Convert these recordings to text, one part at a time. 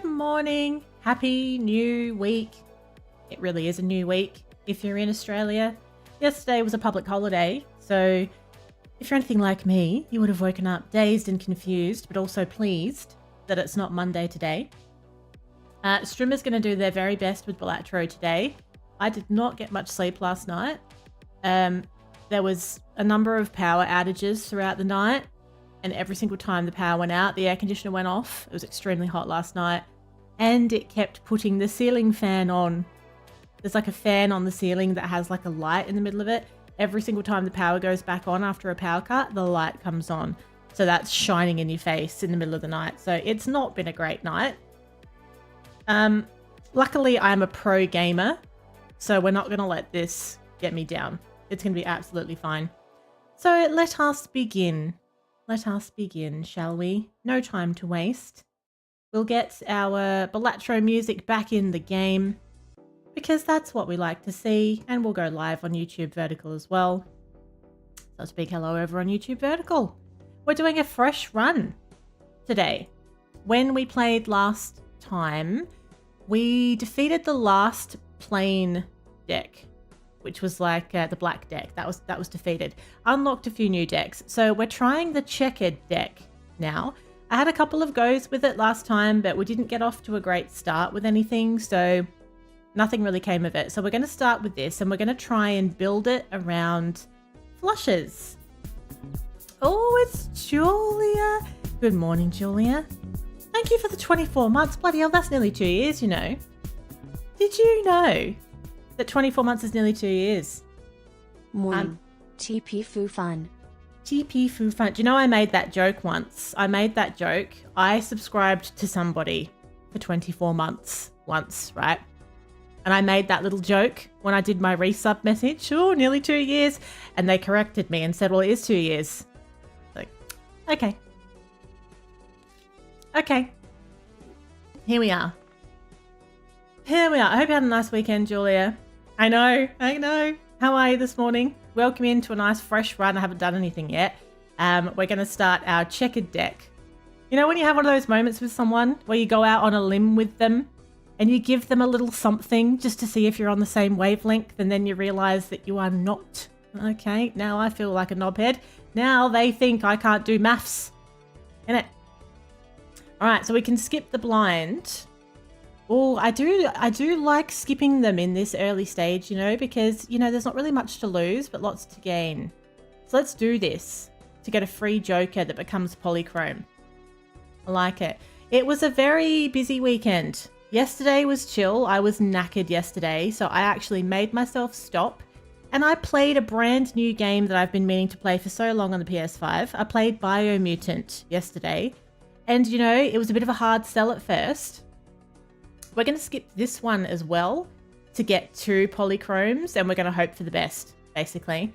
Good morning. Happy new week. It really is a new week if you're in Australia. Yesterday was a public holiday, so if you're anything like me, you would have woken up dazed and confused, but also pleased that it's not Monday today. Streamers going to do their very best with Balatro today. I did not get much sleep last night. There was a number of power outages throughout the night, and every single time the power went out, the air conditioner went off. It was extremely hot last night, and it kept putting the ceiling fan on. There's like a fan on the ceiling that has like a light in the middle of it. Every single time the power goes back on after a power cut, the light comes on. So that's shining in your face in the middle of the night. So it's not been a great night. Luckily, I'm a pro gamer, so we're not going to let this get me down. It's going to be absolutely fine. So let us begin. Let us begin, shall we? No time to waste. We'll get our Balatro music back in the game because that's what we like to see, and we'll go live on YouTube Vertical as well. So a big hello over on YouTube Vertical. We're doing a fresh run today. When we played last time, we defeated the last plain deck, which was like the black deck. That was defeated. Unlocked a few new decks. So we're trying the checkered deck now. I had a couple of goes with it last time, but we didn't get off to a great start with anything, so nothing really came of it. So we're going to start with this, and we're going to try and build it around flushes. Oh, it's Julia. Good morning, Julia. Thank you for the 24 months. Bloody hell, that's nearly 2 years, you know. Did you know that 24 months is nearly 2 years? Morning. TP Foo Fun. TP Foo Fun. Do you know I made that joke once? I made that joke. I subscribed to somebody for 24 months once, right? And I made that little joke when I did my resub message. Oh, nearly 2 years. And they corrected me and said, well, it is 2 years. Like, okay. Okay. Here we are. Here we are. I hope you had a nice weekend, Julia. I know. How are you this morning? Welcome into a nice fresh run. I haven't done anything yet. We're going to start our checkered deck. You know when you have one of those moments with someone where you go out on a limb with them and you give them a little something just to see if you're on the same wavelength, and then you realize that you are not. Okay, now I feel like a knobhead. Now they think I can't do maths. Innit? All right, so we can skip the blind. Oh, I do like skipping them in this early stage, you know, because, you know, there's not really much to lose, but lots to gain. So let's do this to get a free joker that becomes polychrome. I like it. It was a very busy weekend. Yesterday was chill. I was knackered yesterday, so I actually made myself stop and I played a brand new game that I've been meaning to play for so long on the PS5. I played Biomutant yesterday. And, you know, it was a bit of a hard sell at first. We're going to skip this one as well to get 2 polychromes, and we're going to hope for the best, basically.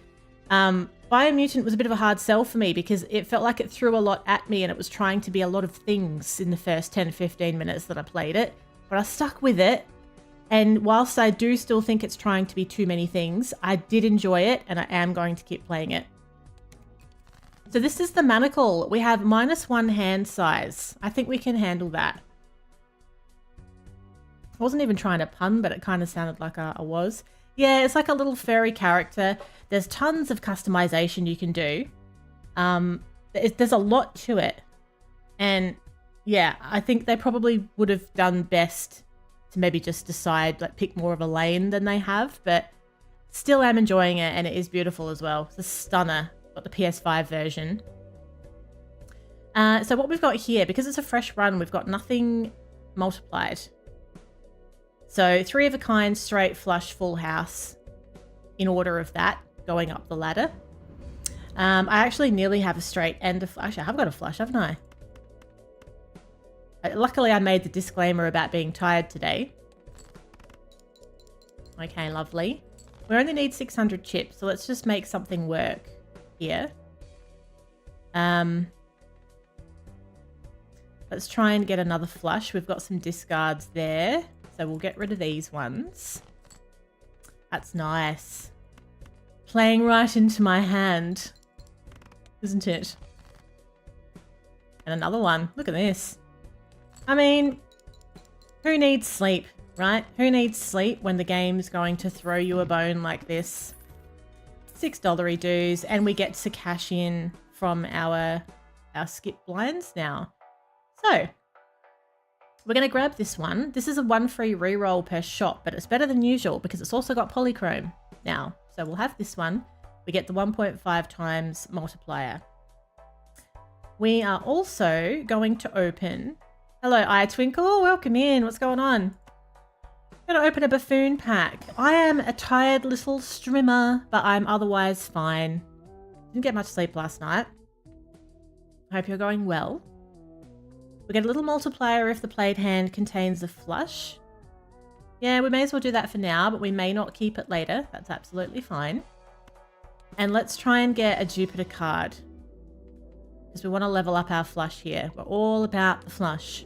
Biomutant was a bit of a hard sell for me because it felt like it threw a lot at me, and it was trying to be a lot of things in the first 10 to 15 minutes that I played it. But I stuck with it, and whilst I do still think it's trying to be too many things, I did enjoy it, and I am going to keep playing it. So this is the manacle. We have -1 hand size. I think we can handle that. I wasn't even trying to pun, but it kind of sounded like I was. Yeah, it's like a little furry character. There's tons of customization you can do. There's a lot to it. And yeah, I think they probably would have done best to maybe just decide, like pick more of a lane than they have. But still am enjoying it, and it is beautiful as well. It's a stunner. Got the PS5 version. So what we've got here, because it's a fresh run, we've got nothing multiplied. So 3 of a kind, straight, flush, full house in order of that, going up the ladder. I actually nearly have a straight and a flush. I have got a flush, haven't I? Luckily, I made the disclaimer about being tired today. Okay, lovely. We only need 600 chips, so let's just make something work here. Let's try and get another flush. We've got some discards there, so we'll get rid of these ones. That's nice. Playing right into my hand, isn't it? And another one. Look at this. I mean, Who needs sleep, right? Who needs sleep when the game's going to throw you a bone like this? $6 dues, and we get to cash in from our skip blinds now. So we're going to grab this one. This is a 1 free reroll per shot, but it's better than usual because it's also got polychrome now. So we'll have this one. We get the 1.5 times multiplier. We are also going to open... Hello, iTwinkle. Welcome in. What's going on? I'm going to open a buffoon pack. I am a tired little streamer, but I'm otherwise fine. Didn't get much sleep last night. Hope you're going well. We get a little multiplier if the played hand contains a flush. Yeah, we may as well do that for now, but we may not keep it later. That's absolutely fine. And let's try and get a Jupiter card, because we want to level up our flush here. We're all about the flush.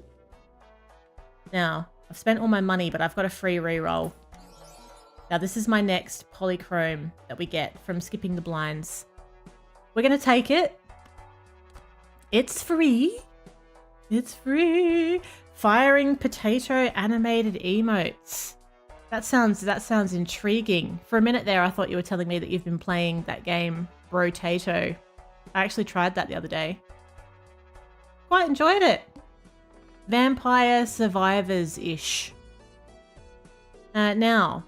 Now, I've spent all my money, but I've got a free reroll. Now, this is my next polychrome that we get from skipping the blinds. We're going to take it. It's free. It's free. Firing potato animated emotes. That sounds intriguing. For a minute there, I thought you were telling me that you've been playing that game, Brotato. I actually tried that the other day. Quite enjoyed it. Vampire Survivors-ish. Now,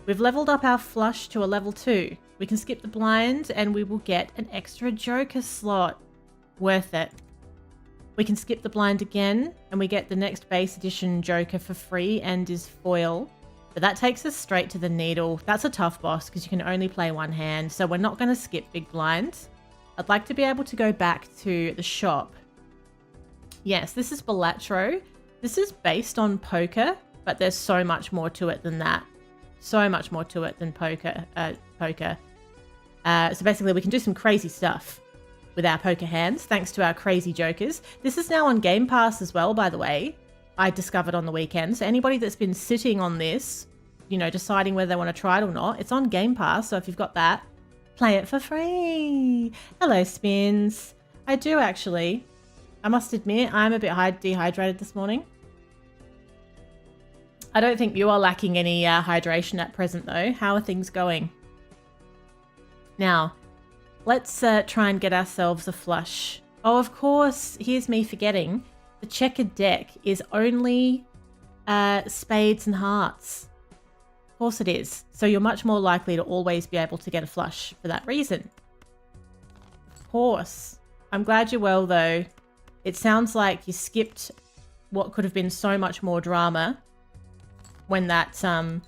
we've leveled up our flush to a level 2. We can skip the blind and we will get an extra Joker slot. Worth it. We can skip the blind again and we get the next base edition Joker for free and is foil. But that takes us straight to the needle. That's a tough boss because you can only play one hand, so we're not going to skip big blinds. I'd like to be able to go back to the shop. Yes, this is Balatro. This is based on poker, but there's so much more to it than that. So much more to it than poker. So basically we can do some crazy stuff with our poker hands, thanks to our crazy jokers. This is now on Game Pass as well, by the way. I discovered on the weekend. So anybody that's been sitting on this, you know, deciding whether they want to try it or not, it's on Game Pass. So if you've got that, play it for free. Hello, Spins. I do actually. I must admit, I'm a bit dehydrated this morning. I don't think you are lacking any hydration at present, though. How are things going? Now, let's try and get ourselves a flush. Oh, of course, here's me forgetting. The checkered deck is only spades and hearts. Of course it is. So you're much more likely to always be able to get a flush for that reason. Of course. I'm glad you're well, though. It sounds like you skipped what could have been so much more drama when that, well,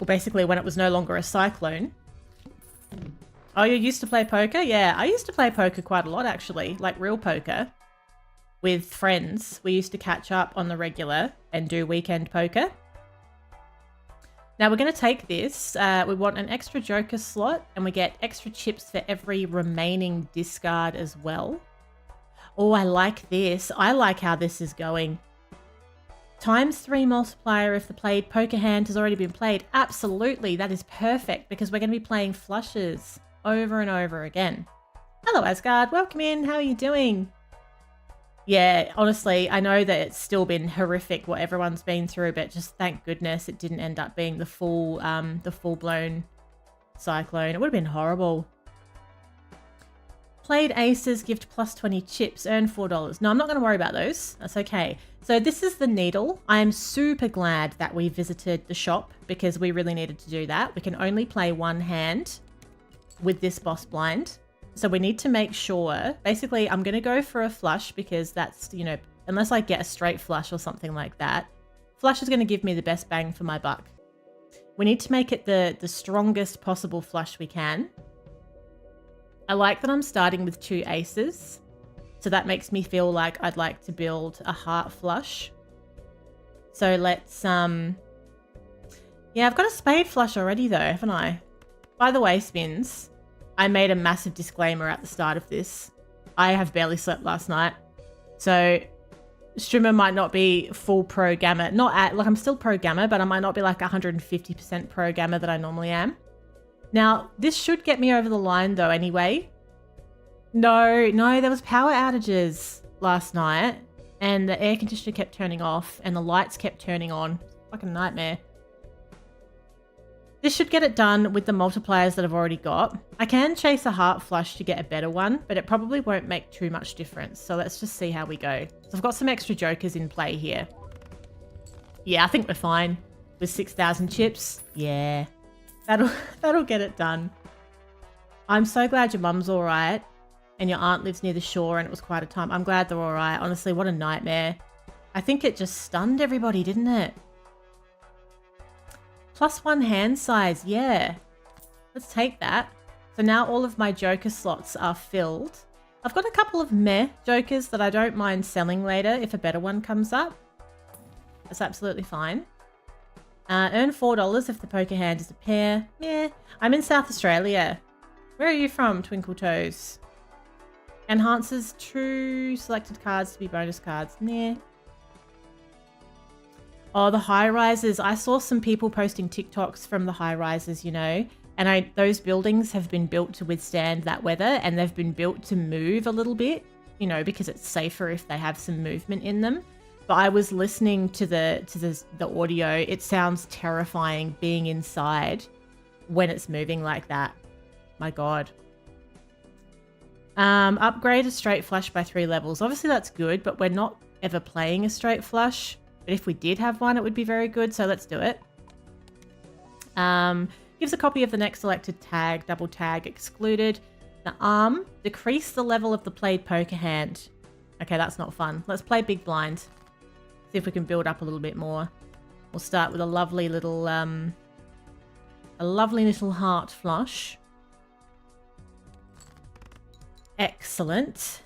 basically when it was no longer a cyclone. Oh, you used to play poker? Yeah, I used to play poker quite a lot, actually. Like real poker. With friends. We used to catch up on the regular and do weekend poker. Now we're going to take this. We want an extra Joker slot and we get extra chips for every remaining discard as well. Oh, I like this. I like how this is going. ×3 multiplier if the played poker hand has already been played. Absolutely, that is perfect because we're going to be playing flushes over and over again. Hello, Asgard. Welcome in. How are you doing? Yeah, honestly, I know that it's still been horrific what everyone's been through, but just thank goodness it didn't end up being the full-blown cyclone. It would have been horrible. Played aces, gift +20 chips, earn $4. No, I'm not going to worry about those. That's okay. So this is the needle. I am super glad that we visited the shop because we really needed to do that. We can only play one hand with this boss blind. So we need to make sure, basically I'm going to go for a flush because that's, you know, unless I get a straight flush or something like that, flush is going to give me the best bang for my buck. We need to make it the strongest possible flush we can. I like that I'm starting with 2 aces. So that makes me feel like I'd like to build a heart flush. So let's, yeah, I've got a spade flush already though, haven't I? By the way, Spins, I made a massive disclaimer at the start of this. I have barely slept last night. So streamer might not be full pro gamer. Like I'm still pro gamer, but I might not be like 150% pro gamer that I normally am. Now, this should get me over the line though anyway. No, there was power outages last night And the air conditioner kept turning off and the lights kept turning on. Fucking nightmare. This should get it done with the multipliers that I've already got. I can chase a heart flush to get a better one, but it probably won't make too much difference. So let's just see how we go. So I've got some extra jokers in play here. Yeah, I think we're fine. With 6,000 chips. Yeah. That'll get it done. I'm so glad your mum's all right. And your aunt lives near the shore and it was quite a time. I'm glad they're all right. Honestly, what a nightmare. I think it just stunned everybody, didn't it? +1 hand size. Yeah. Let's take that. So now all of my joker slots are filled. I've got a couple of meh jokers that I don't mind selling later if a better one comes up. That's absolutely fine. Earn $4 if the poker hand is a pair. Yeah. I'm in South Australia. Where are you from, Twinkle Toes? Enhances true selected cards to be bonus cards. Nah. Oh, the high rises. I saw some people posting TikToks from the high rises, you know, and those buildings have been built to withstand that weather and they've been built to move a little bit, you know, because it's safer if they have some movement in them. But I was listening to the audio. It sounds terrifying being inside when it's moving like that. My God. Upgrade a straight flush by 3 levels. Obviously that's good, but we're not ever playing a straight flush. But if we did have one, it would be very good. So let's do it. Gives a copy of the next selected tag, double tag excluded. The arm, decrease the level of the played poker hand. Okay, that's not fun. Let's play big blind. See if we can build up a little bit more. We'll start with a lovely little heart flush. Excellent.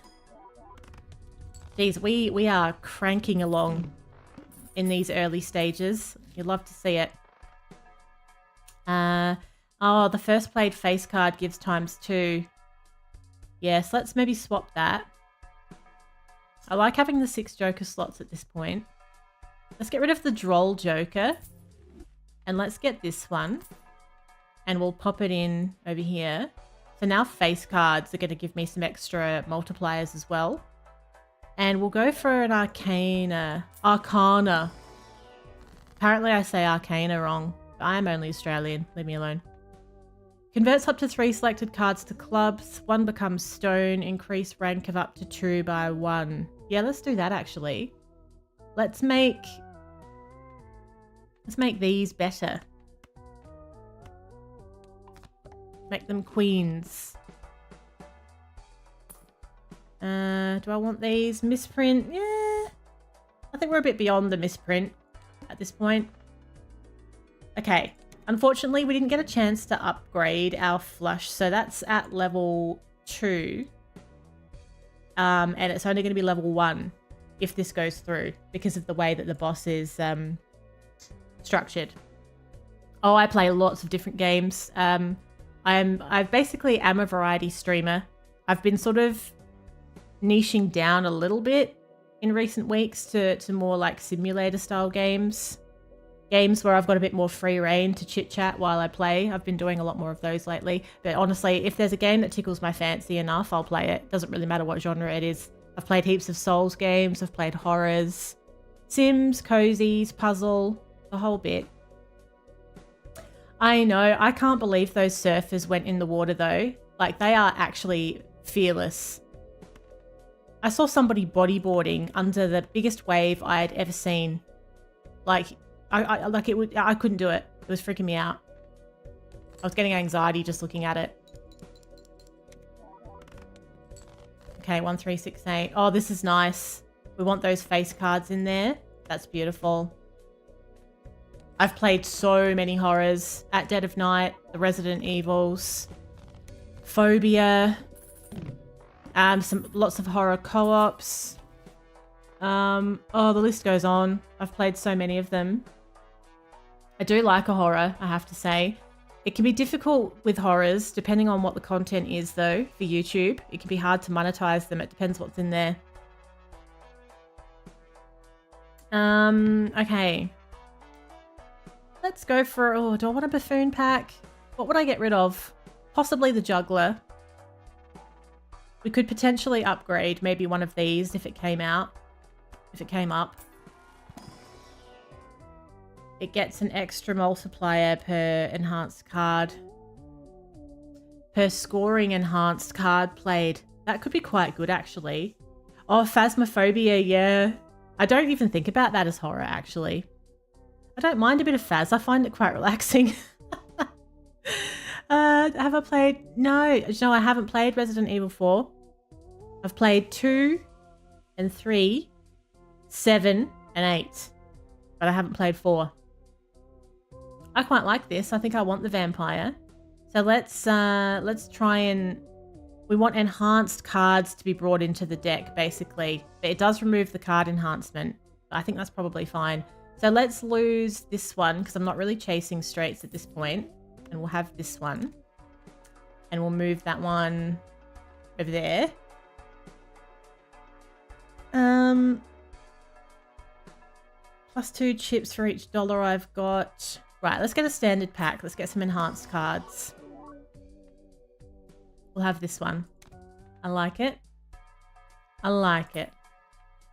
Geez, we are cranking along in these early stages. You'd love to see it. Oh, the first played face card gives ×2. Yes, let's maybe swap that. I like having the 6 joker slots at this point. Let's get rid of the droll joker. And let's get this one. And we'll pop it in over here. So now face cards are going to give me some extra multipliers as well. And we'll go for an Arcana. Apparently I say Arcana wrong. I'm only Australian. Leave me alone. Converts up to 3 selected cards to clubs. 1 becomes stone. Increase rank of up to 2 by 1. Yeah, let's do that actually. Let's make these better. Make them queens. Do I want these? Misprint? Yeah. I think we're a bit beyond the misprint at this point. Okay. Unfortunately, we didn't get a chance to upgrade our flush. So that's at level 2. And it's only going to be level 1 if this goes through because of the way that the boss is structured. Oh, I play lots of different games. I basically am a variety streamer. I've been sort of niching down a little bit in recent weeks to more like simulator style games. Games where I've got a bit more free reign to chit chat while I play. I've been doing a lot more of those lately. But honestly, if there's a game that tickles my fancy enough, I'll play it. Doesn't really matter what genre it is. I've played heaps of Souls games. I've played horrors, Sims, cozies, puzzle, the whole bit. I know. I can't believe those surfers went in the water though. Like they are actually fearless. I saw somebody bodyboarding under the biggest wave I had ever seen. Like I couldn't do it. It was freaking me out. I was getting anxiety just looking at it. Okay, 1, 3, 6, 8. Oh, this is nice. We want those face cards in there. That's beautiful. I've played so many horrors. At Dead of Night, the Resident Evils, Phobia, lots of horror co-ops. Oh, the list goes on. I've played so many of them. I do like a horror, I have to say. It can be difficult with horrors, depending on what the content is, though, for YouTube. It can be hard to monetize them. It depends what's in there. Okay. Let's go for... Oh, do I want a buffoon pack? What would I get rid of? Possibly the juggler. We could potentially upgrade maybe one of these if it came out. if it came up. It gets an extra multiplier per enhanced card. Per scoring enhanced card played. That could be quite good, actually. Oh, Phasmophobia, yeah. I don't even think about that as horror, actually. I don't mind a bit of Phas. I find it quite relaxing. Have I played? No, I haven't played Resident Evil 4. I've played 2 and 3, 7 and 8. But I haven't played 4. I quite like this. I think I want the vampire. So let's try and... We want enhanced cards to be brought into the deck, basically. But it does remove the card enhancement. I think that's probably fine. So let's lose this one, because I'm not really chasing straights at this point. And we'll have this one. And we'll move that one over there. Plus 2 chips for each dollar I've got. Right, let's get a standard pack. Let's get some enhanced cards. We'll have this one. I like it. I like it.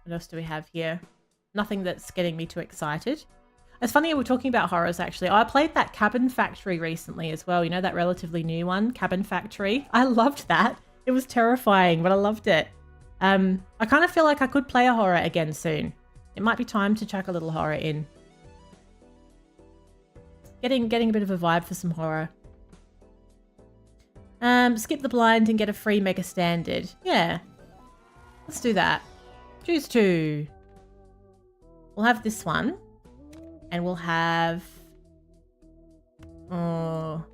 What else do we have here? Nothing that's getting me too excited. It's funny we're talking about horrors, actually. I played that Cabin Factory recently as well. You know, that relatively new one, Cabin Factory. I loved that. It was terrifying, but I loved it. I kind of feel like I could play a horror again soon. It might be time to chuck a little horror in. Getting a bit of a vibe for some horror. Skip the blind and get a free mega standard. Yeah. Let's do that. Choose 2. We'll have this one. And we'll have... Oh,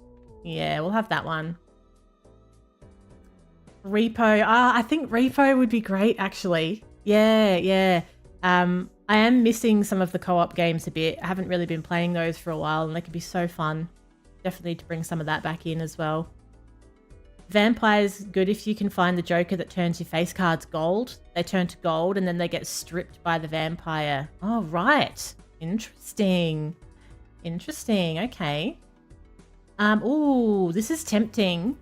yeah, we'll have that one. Repo. I think Repo would be great, actually. Yeah. I am missing some of the co-op games a bit. I haven't really been playing those for a while, and they could be so fun. Definitely need to bring some of that back in as well. Vampire's good if you can find the Joker that turns your face cards gold. They turn to gold, and then they get stripped by the vampire. Oh, right. Interesting. Okay. Ooh, this is tempting.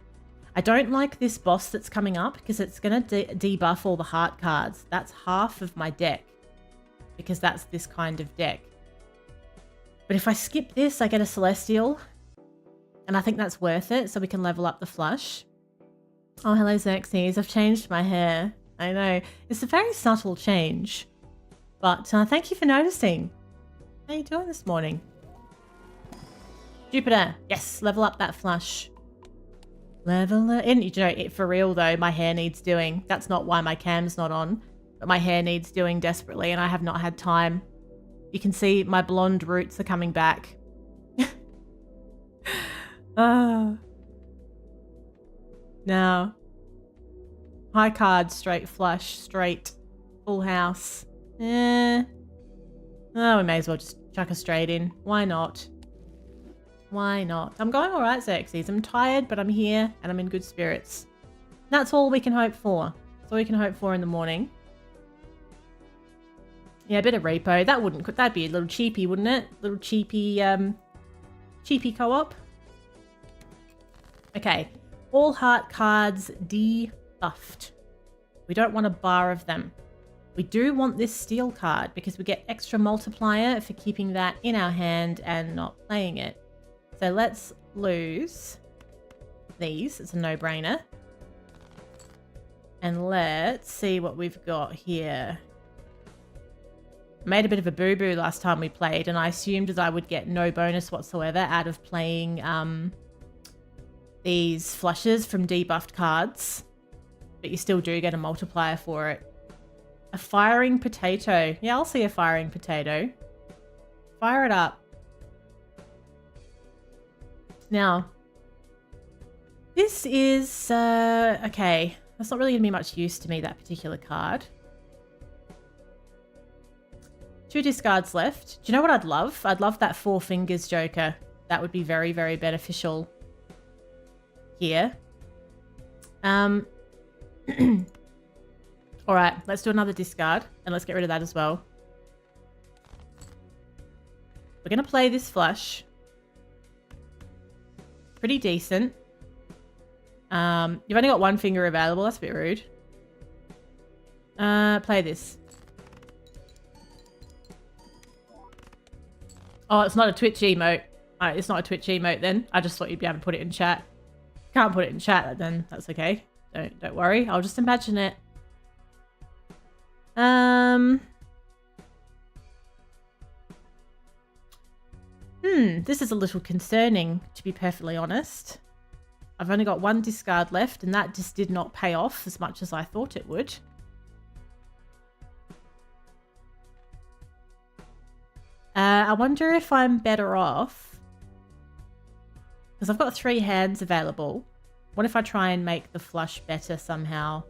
I don't like this boss that's coming up because it's going to debuff all the heart cards. That's half of my deck because that's this kind of deck. But if I skip this, I get a Celestial. And I think that's worth it so we can level up the flush. Oh, hello, Xerxes. I've changed my hair. I know. It's a very subtle change. But thank you for noticing. How are you doing this morning? Jupiter. Yes, level up that flush. Level it. And, you know, for real though, my hair needs doing. That's not why my cam's not on. But my hair needs doing desperately and I have not had time. You can see my blonde roots are coming back. Now. High card, straight flush, straight. Full house. Oh, we may as well just chuck a straight in. Why not? Why not? I'm going all right, Xerxes. I'm tired, but I'm here and I'm in good spirits. That's all we can hope for. That's all we can hope for in the morning. Yeah, a bit of repo. That'd be a little cheapy, wouldn't it? Little cheapy, cheapy co-op. Okay. All heart cards debuffed. We don't want a bar of them. We do want this steel card because we get extra multiplier for keeping that in our hand and not playing it. So let's lose these. It's a no-brainer. And let's see what we've got here. Made a bit of a boo-boo last time we played, and I assumed that I would get no bonus whatsoever out of playing these flushes from debuffed cards. But you still do get a multiplier for it. A firing potato. Yeah, I'll see a firing potato. Fire it up. Now, this is, okay. That's not really going to be much use to me, that particular card. 2 discards left. Do you know what I'd love? I'd love that 4 fingers Joker. That would be very, very beneficial here. All right, let's do another discard and let's get rid of that as well. We're going to play this flush. Pretty decent. You've only got 1 finger available. That's a bit rude. Play this. Oh, it's not a Twitch emote. It's not a Twitch emote then. I just thought you'd be able to put it in chat. Can't put it in chat, then that's okay. Don't worry. I'll just imagine it. This is a little concerning, to be perfectly honest. I've only got one discard left, and that just did not pay off as much as I thought it would. I wonder if I'm better off, because I've got 3 hands available. What if I try and make the flush better somehow?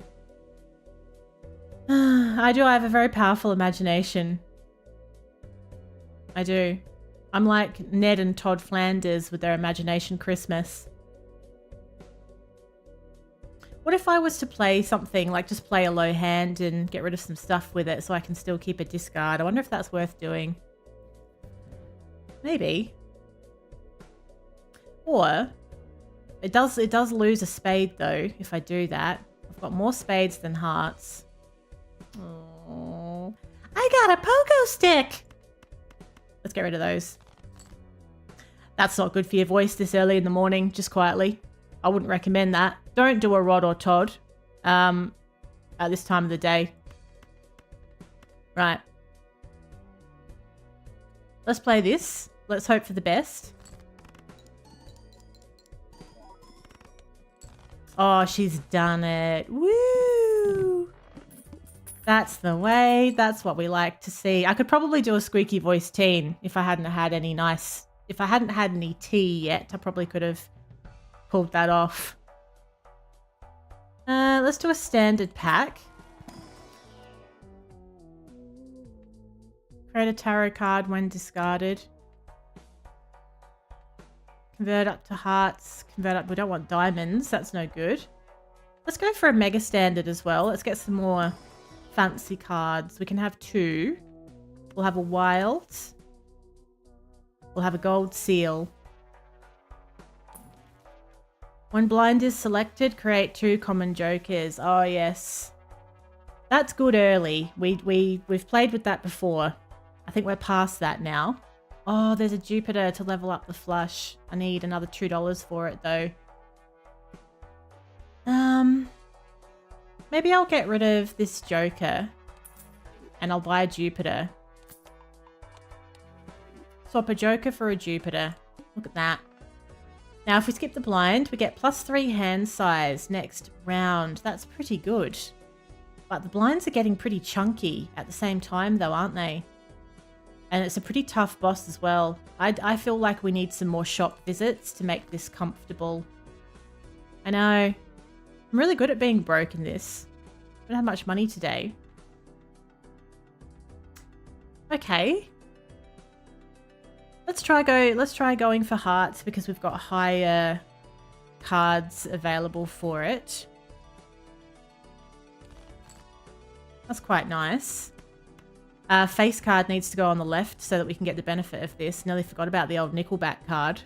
I have a very powerful imagination. I do. I'm like Ned and Todd Flanders with their imagination Christmas. What if I was to play something, like just play a low hand and get rid of some stuff with it so I can still keep a discard? I wonder if that's worth doing. Maybe. Or it does lose a spade though if I do that. I've got more spades than hearts. Oh, I got a pogo stick. Let's get rid of those. That's not good for your voice this early in the morning, just quietly. I wouldn't recommend that. Don't do a Rod or Todd at this time of the day. Right. Let's play this. Let's hope for the best. Oh, she's done it. Woo! That's the way. That's what we like to see. I could probably do a squeaky voice teen if I hadn't had any if I hadn't had any tea yet. I probably could have pulled that off. Let's do a standard pack. Create a tarot card when discarded. Convert up to hearts. Convert up. We don't want diamonds. That's no good. Let's go for a mega standard as well. Let's get some more fancy cards. We can have 2. We'll have a wild. We'll have a gold seal. When blind is selected, create 2 common jokers. Oh yes. That's good early. We've played with that before. I think we're past that now. Oh, there's a Jupiter to level up the flush. I need another $2 for it though. Maybe I'll get rid of this joker and I'll buy a Jupiter. Swap a joker for a Jupiter. Look at that. Now, if we skip the blind, we get +3 hand size next round. That's pretty good. But the blinds are getting pretty chunky at the same time though, aren't they? And it's a pretty tough boss as well. I feel like we need some more shop visits to make this comfortable. I know. I'm really good at being broke in this. I don't have much money today. Okay. Let's try going for hearts because we've got higher cards available for it. That's quite nice. Face card needs to go on the left so that we can get the benefit of this. Nearly forgot about the old Nickelback card.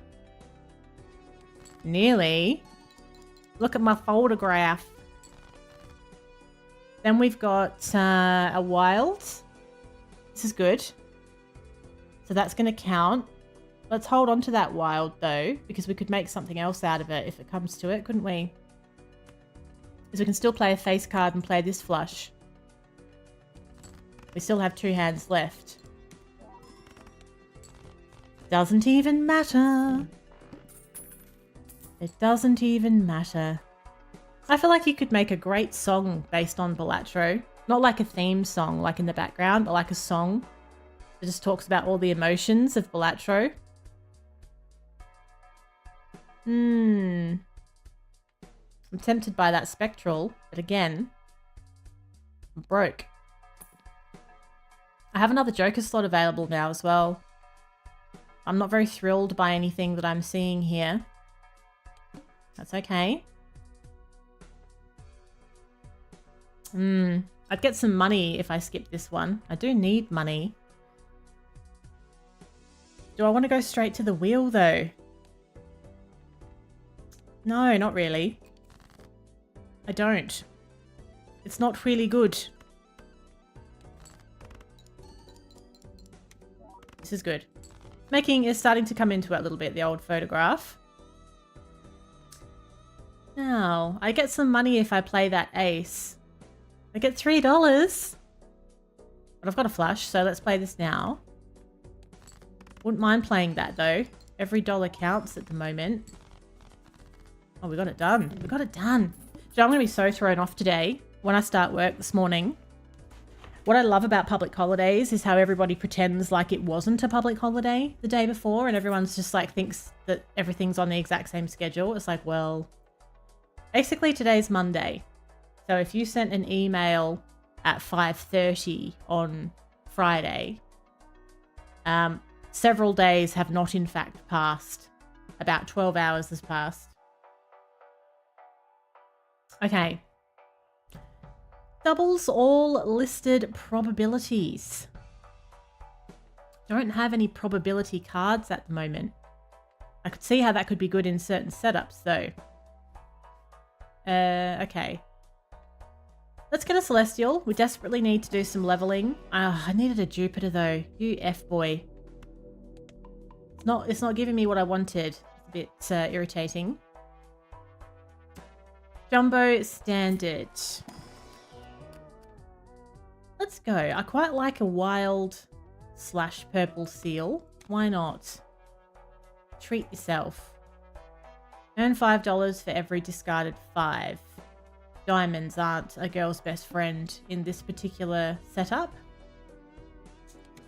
Nearly. Look at my photograph. Then we've got a wild. This is good. So that's going to count. Let's hold on to that wild though, because we could make something else out of it if it comes to it, couldn't we? Because we can still play a face card and play this flush. We still have 2 hands left. Doesn't even matter. It doesn't even matter. I feel like you could make a great song based on Balatro. Not like a theme song like in the background, but like a song that just talks about all the emotions of Balatro. I'm tempted by that spectral, but again, I'm broke. I have another joker slot available now as well. I'm not very thrilled by anything that I'm seeing here. That's okay. I'd get some money if I skip this one. I do need money. Do I want to go straight to the wheel though? No, not really. I don't. It's not really good. This is good. Is starting to come into it a little bit, the old photograph. Now, I get some money if I play that ace. I get $3. But I've got a flush, so let's play this now. Wouldn't mind playing that though. Every dollar counts at the moment. Oh, we got it done. We got it done. So I'm going to be so thrown off today when I start work this morning. What I love about public holidays is how everybody pretends like it wasn't a public holiday the day before, and everyone's just like thinks that everything's on the exact same schedule. It's like, well, basically today's Monday. So if you sent an email at 5:30 on Friday, several days have not in fact passed. About 12 hours has passed. Okay. Doubles all listed probabilities. Don't have any probability cards at the moment. I could see how that could be good in certain setups though. Okay. Let's get a Celestial. We desperately need to do some leveling. I needed a Jupiter though. You F-boy. It's not giving me what I wanted. It's a bit irritating. Jumbo Standard. Let's go. I quite like a wild / purple seal. Why not? Treat yourself. Earn $5 for every discarded 5. Diamonds aren't a girl's best friend in this particular setup.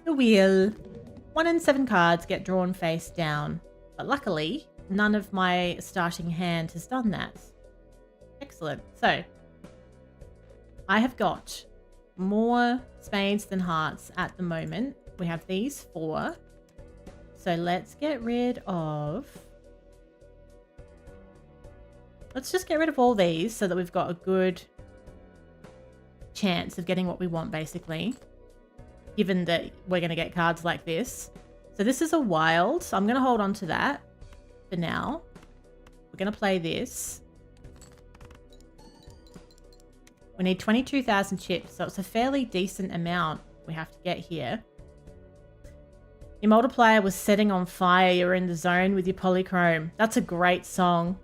The wheel. 1 in 7 cards get drawn face down. But luckily, none of my starting hand has done that. Excellent. So, I have got more spades than hearts at the moment. We have these 4. So let's get rid of... Let's just get rid of all these so that we've got a good chance of getting what we want, basically. Given that we're going to get cards like this. So this is a wild. So I'm going to hold on to that for now. We're going to play this. We need 22,000 chips, so it's a fairly decent amount we have to get here. Your multiplier was setting on fire. You're in the zone with your polychrome. That's a great song.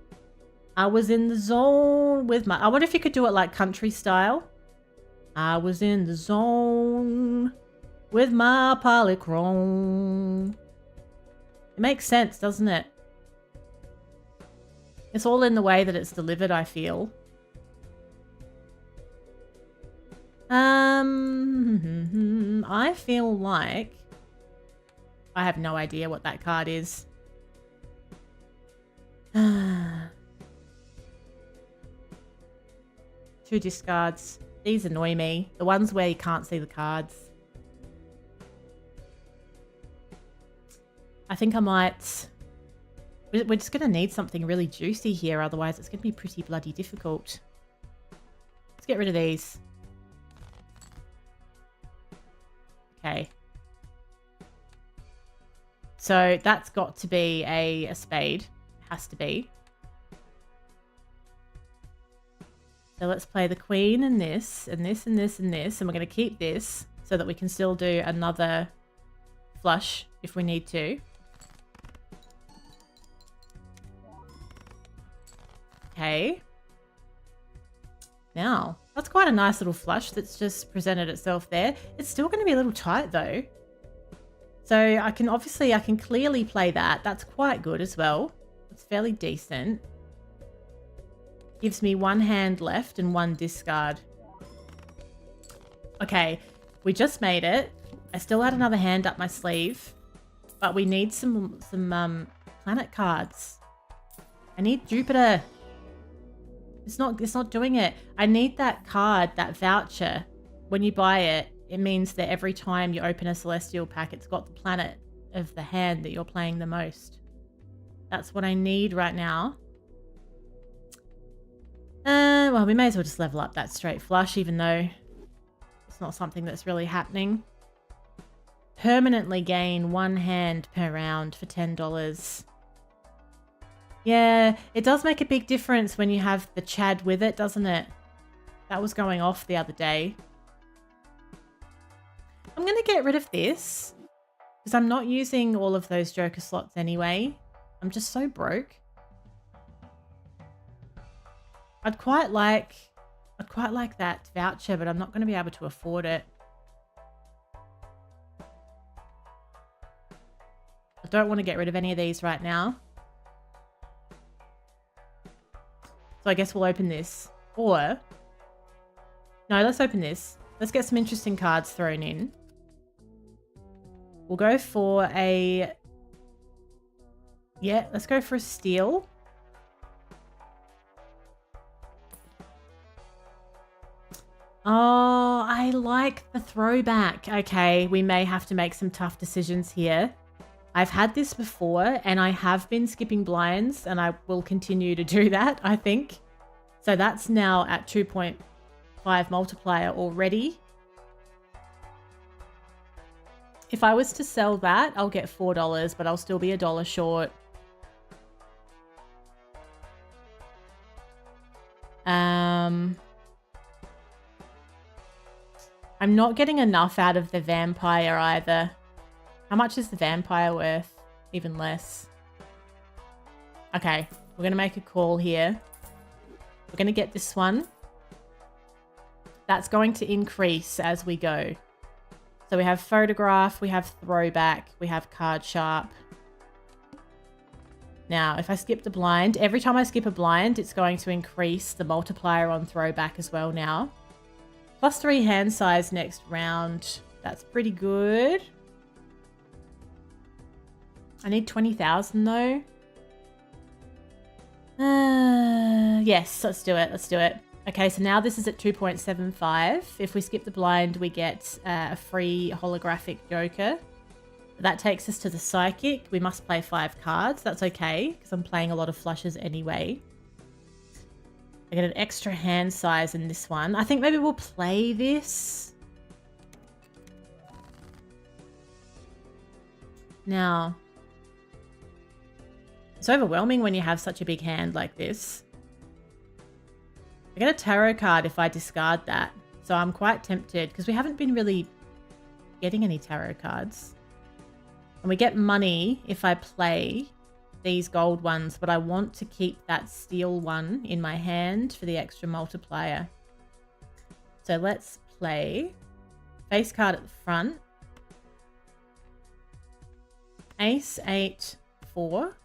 I was in the zone with my... I wonder if you could do it like country style. I was in the zone with my polychrome. It makes sense, doesn't it? It's all in the way that it's delivered, I feel. I feel like I have no idea what that card is. 2 discards. These annoy me. The ones where you can't see the cards. I think I might... We're just going to need something really juicy here, otherwise it's going to be pretty bloody difficult. Let's get rid of these. Okay. So that's got to be a spade. It has to be. So let's play the queen and this, and this, and this, and this. And we're going to keep this so that we can still do another flush if we need to. Okay. Now, that's quite a nice little flush that's just presented itself there. It's still going to be a little tight though. So I can clearly play that. That's quite good as well. It's fairly decent. Gives me 1 hand left and 1 discard. Okay, we just made it. I still had another hand up my sleeve, but we need some planet cards. I need Jupiter. It's not doing it. I need that card, that voucher. When you buy it, it means that every time you open a Celestial pack, it's got the planet of the hand that you're playing the most. That's what I need right now. Well, we may as well just level up that straight flush, even though it's not something that's really happening. Permanently gain 1 hand per round for $10. Yeah, it does make a big difference when you have the Chad with it, doesn't it? That was going off the other day. I'm going to get rid of this. Because I'm not using all of those joker slots anyway. I'm just so broke. I'd quite like that voucher, but I'm not going to be able to afford it. I don't want to get rid of any of these right now. So I guess we'll open this. Or, no, let's open this. Let's get some interesting cards thrown in. We'll go for a... Yeah, let's go for a steal. Oh, I like the throwback. Okay, we may have to make some tough decisions here. I've had this before and I have been skipping blinds and I will continue to do that, I think. So that's now at 2.5 multiplier already. If I was to sell that, I'll get $4, but I'll still be $1 short. I'm not getting enough out of the vampire either. How much is the vampire worth? Even less. Okay, we're going to make a call here. We're going to get this one. That's going to increase as we go. So we have photograph, we have throwback, we have card sharp. Now, if I skip the blind, every time I skip a blind, it's going to increase the multiplier on throwback as well now. +3 hand size next round. That's pretty good. I need 20,000 though. Yes, let's do it. Let's do it. Okay, so now this is at 2.75. If we skip the blind, we get a free holographic joker. That takes us to the psychic. We must play 5 cards. That's okay, because I'm playing a lot of flushes anyway. I get an extra hand size in this one. I think maybe we'll play this. Now, it's overwhelming when you have such a big hand like this. I get a tarot card if I discard that. So I'm quite tempted because we haven't been really getting any tarot cards. And we get money if I play these gold ones, but I want to keep that steel one in my hand for the extra multiplier. So let's play face card at the front. Ace, 8, 4.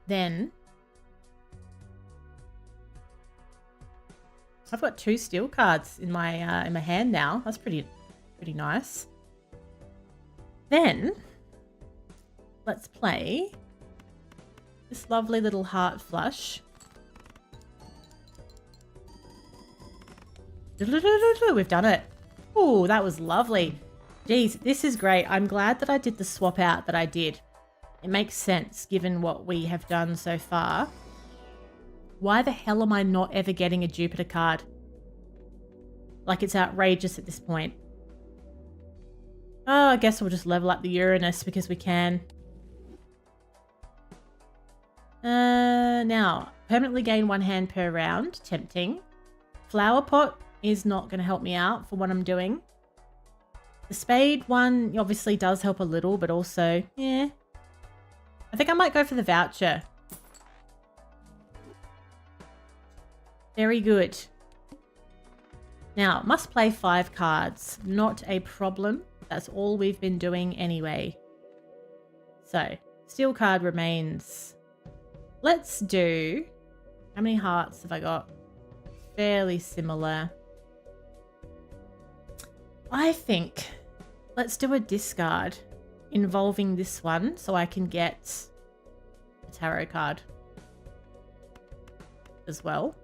Then I've got 2 steel cards in my hand now. That's pretty nice. Then let's play this lovely little heart flush. We've done it. Oh, that was lovely. Geez, this is great. I'm glad that I did the swap out that I did. It makes sense given what we have done so far. Why the hell am I not ever getting a Jupiter card? Like, it's outrageous at this point. Oh, I guess we'll just level up the Uranus because we can. Now, permanently gain 1 hand per round. Tempting. Flower pot is not going to help me out for what I'm doing. The spade one obviously does help a little, but also, yeah. I think I might go for the voucher. Very good. Now, must play 5 cards. Not a problem. That's all we've been doing anyway. So, steel card remains. Let's do... How many hearts have I got? Fairly similar. I think let's do a discard involving this one so I can get a tarot card as well.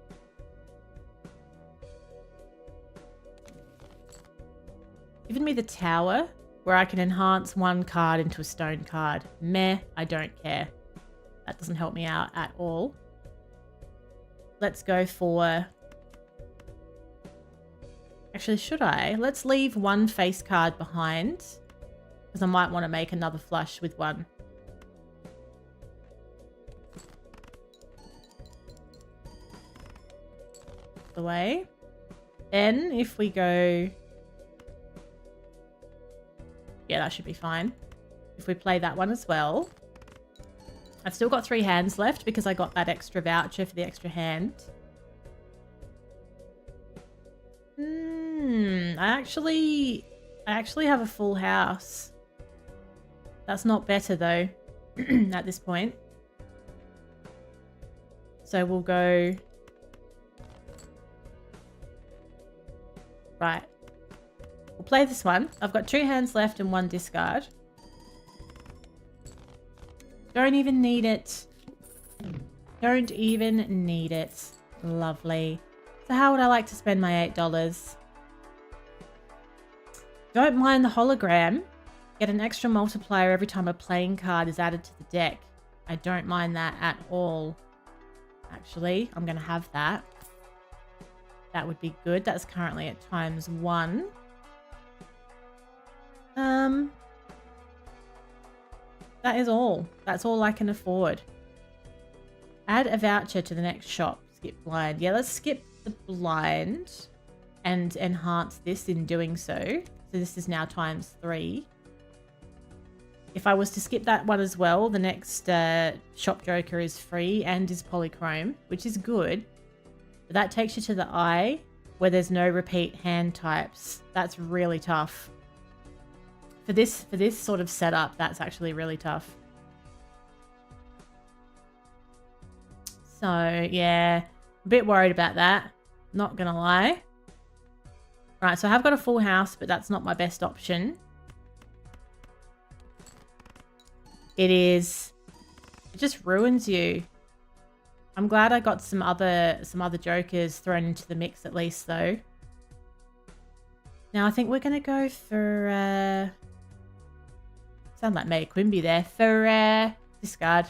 Given me the tower where I can enhance 1 card into a stone card. Meh, I don't care. That doesn't help me out at all. Let's go for... Actually, should I? Let's leave 1 face card behind because I might want to make another flush with 1. The way. Then if we go... Yeah, that should be fine. If we play that one as well. I've still got 3 hands left because I got that extra voucher for the extra hand. I actually have a full house. That's not better though at this point. So we'll go... Right. We'll play this one. I've got 2 hands left and 1 discard. Don't even need it. Don't even need it. Lovely. So how would I like to spend my $8? Don't mind the hologram. Get an extra multiplier every time a playing card is added to the deck. I don't mind that at all. Actually, I'm going to have that. That would be good. That's currently at ×1. That is all. That's all I can afford. Add a voucher to the next shop. Skip blind. Yeah, let's skip the blind and enhance this in doing so. So this is now ×3. If I was to skip that one as well, the next shop joker is free and is polychrome, which is good. But that takes you to the eye where there's no repeat hand types. That's really tough. For this sort of setup, that's actually really tough. So yeah, a bit worried about that. Not gonna lie. Right, so I have got a full house, but that's not my best option. It just ruins you. I'm glad I got some other jokers thrown into the mix at least though. Now I think we're gonna go for sound like May Quimby there. For discard.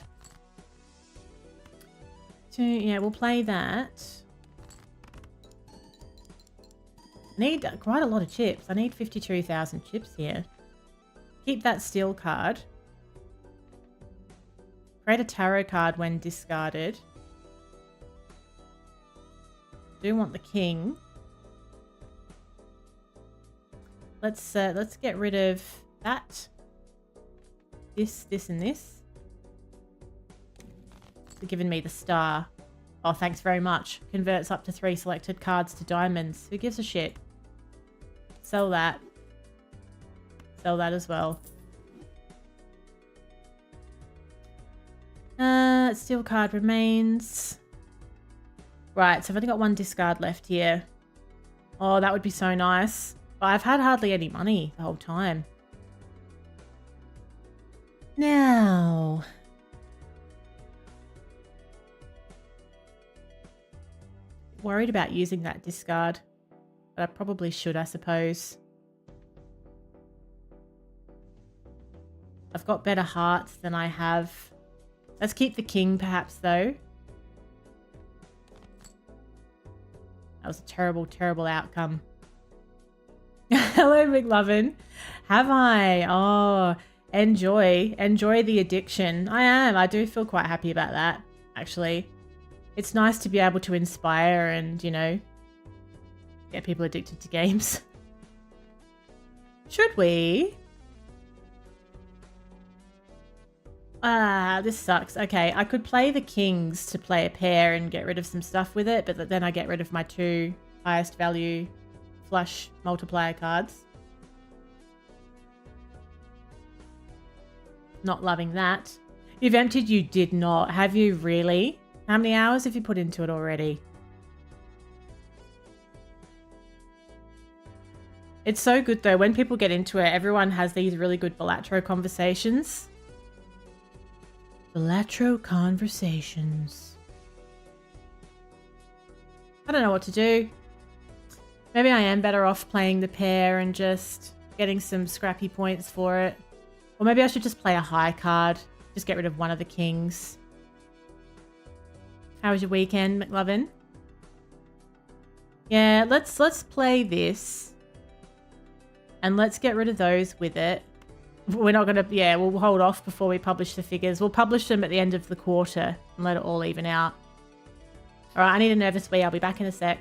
So yeah, we'll play that. I need quite a lot of chips. I need 52,000 chips here. Keep that steel card. Create a tarot card when discarded. Do want the king. Let's get rid of that. This, and this. They're giving me the star. Oh, thanks very much. Converts up to 3 selected cards to diamonds. Who gives a shit? Sell that. Sell that as well. Steel card remains. Right, so I've only got 1 discard left here. Oh, that would be so nice. But I've had hardly any money the whole time. Now... worried about using that discard. But I probably should, I suppose. I've got better hearts than I have. Let's keep the king perhaps though. That was a terrible, terrible outcome. Hello, McLovin. Have I? Oh, enjoy the addiction. I am. I do feel quite happy about that, actually. It's nice to be able to inspire and, you know, get people addicted to games. Should we? Ah, this sucks. Okay, I could play the kings to play a pair and get rid of some stuff with it, but then I get rid of my 2 highest value flush multiplier cards. Not loving that. You've emptied? You did not. Have you really? How many hours have you put into it already? It's so good though. When people get into it, everyone has these really good Balatro conversations. Balatro conversations. I don't know what to do. Maybe I am better off playing the pair and just getting some scrappy points for it. Or maybe I should just play a high card. Just get rid of one of the kings. How was your weekend, McLovin? Yeah, let's play this. And let's get rid of those with it. We're not going to... Yeah, we'll hold off before we publish the figures. We'll publish them at the end of the quarter and let it all even out. Alright, I need a nervous wee. I'll be back in a sec.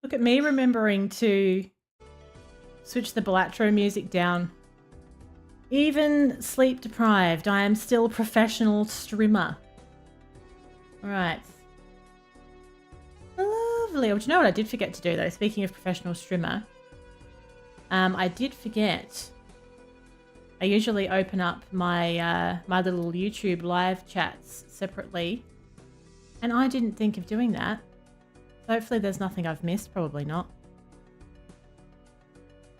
Look at me remembering to switch the Balatro music down. Even sleep deprived, I am still a professional streamer. All right. Lovely. Well, do you know what I did forget to do though? Speaking of professional streamer, I did forget. I usually open up my my little YouTube live chats separately, and I didn't think of doing that. Hopefully there's nothing I've missed. Probably not.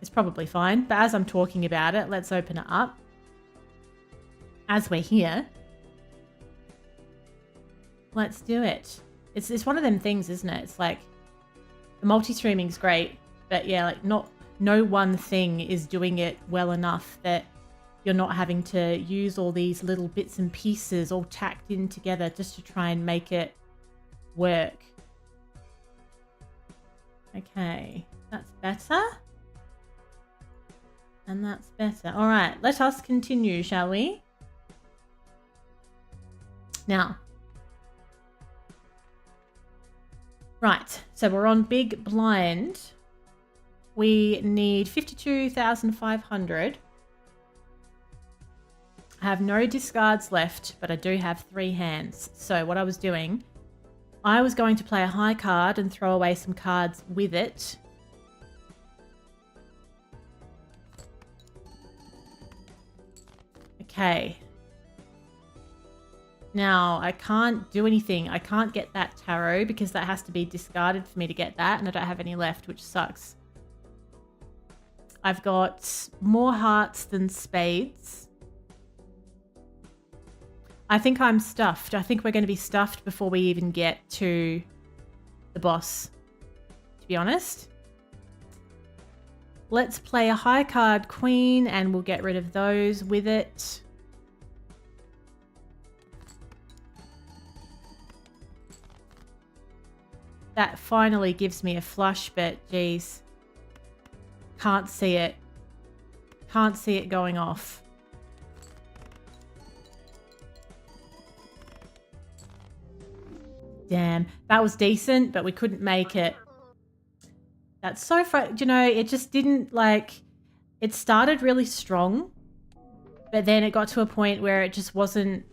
It's probably fine. But as I'm talking about it, let's open it up. As we're here, let's do it. It's one of them things, isn't it? It's like the multi-streaming's great, but yeah, like no one thing is doing it well enough that you're not having to use all these little bits and pieces all tacked in together just to try and make it work. Okay, that's better. And that's better. All right, let us continue, shall we? Now, right, so we're on big blind. We need 52,500. I have no discards left, but I do have 3 hands. So what I was doing, I was going to play a high card and throw away some cards with it. Okay. Now, I can't do anything. I can't get that tarot because that has to be discarded for me to get that, and I don't have any left, which sucks. I've got more hearts than spades. I think I'm stuffed. I think we're going to be stuffed before we even get to the boss, to be honest. Let's play a high card queen and we'll get rid of those with it. That finally gives me a flush, but geez, can't see it. Can't see it going off. Damn, that was decent, but we couldn't make it. That's so you know, it just didn't like, it started really strong, but then it got to a point where it just wasn't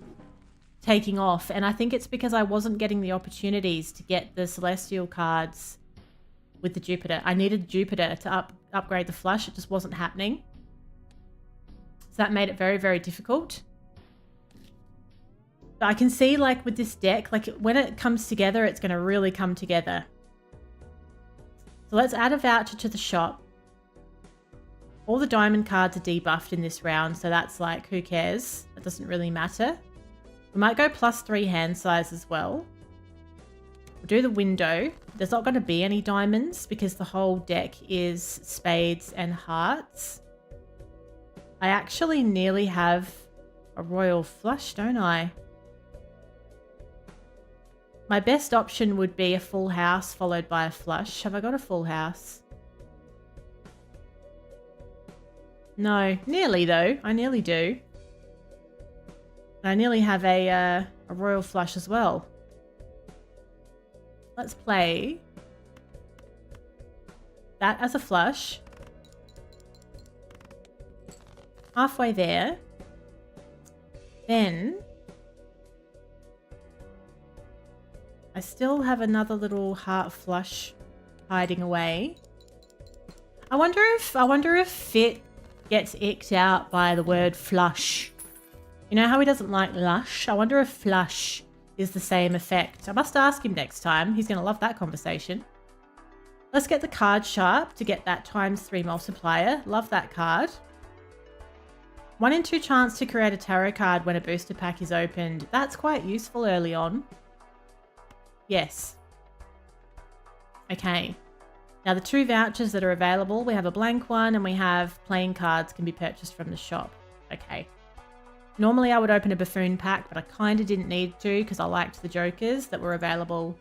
taking off. And I think it's because I wasn't getting the opportunities to get the Celestial cards with the Jupiter. I needed Jupiter to upgrade the flush. It just wasn't happening. So that made it very, very difficult. But I can see like with this deck, like when it comes together, it's going to really come together. So let's add a voucher to the shop. All the diamond cards are debuffed in this round, so that's like, who cares? It doesn't really matter. We might go +3 hand size as well. We'll do the window. There's not going to be any diamonds because the whole deck is spades and hearts. I actually nearly have a royal flush, don't I? My best option would be a full house followed by a flush. Have I got a full house? No, nearly though. I nearly do. And I nearly have a royal flush as well. Let's play that as a flush. Halfway there. Then I still have another little heart flush hiding away. I wonder if Fit gets icked out by the word flush. You know how he doesn't like lush? I wonder if flush is the same effect. I must ask him next time. He's going to love that conversation. Let's get the card sharp to get that ×3 multiplier. Love that card. 1 in 2 chance to create a tarot card when a booster pack is opened. That's quite useful early on. Yes. Okay. Now the 2 vouchers that are available, we have a blank one and we have playing cards can be purchased from the shop. Okay. Normally I would open a buffoon pack, but I kind of didn't need to because I liked the jokers that were available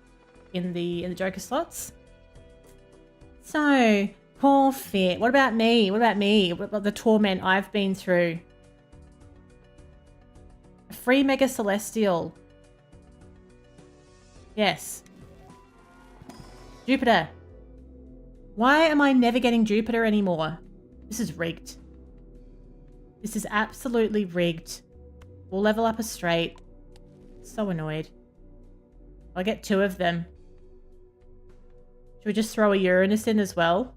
in the joker slots. So, poor Fit. What about me? What about me? What about the torment I've been through? A free Mega Celestial. Yes. Jupiter. Why am I never getting Jupiter anymore? This is rigged. This is absolutely rigged. We'll level up a straight. So annoyed. I'll get 2 of them. Should we just throw a Uranus in as well?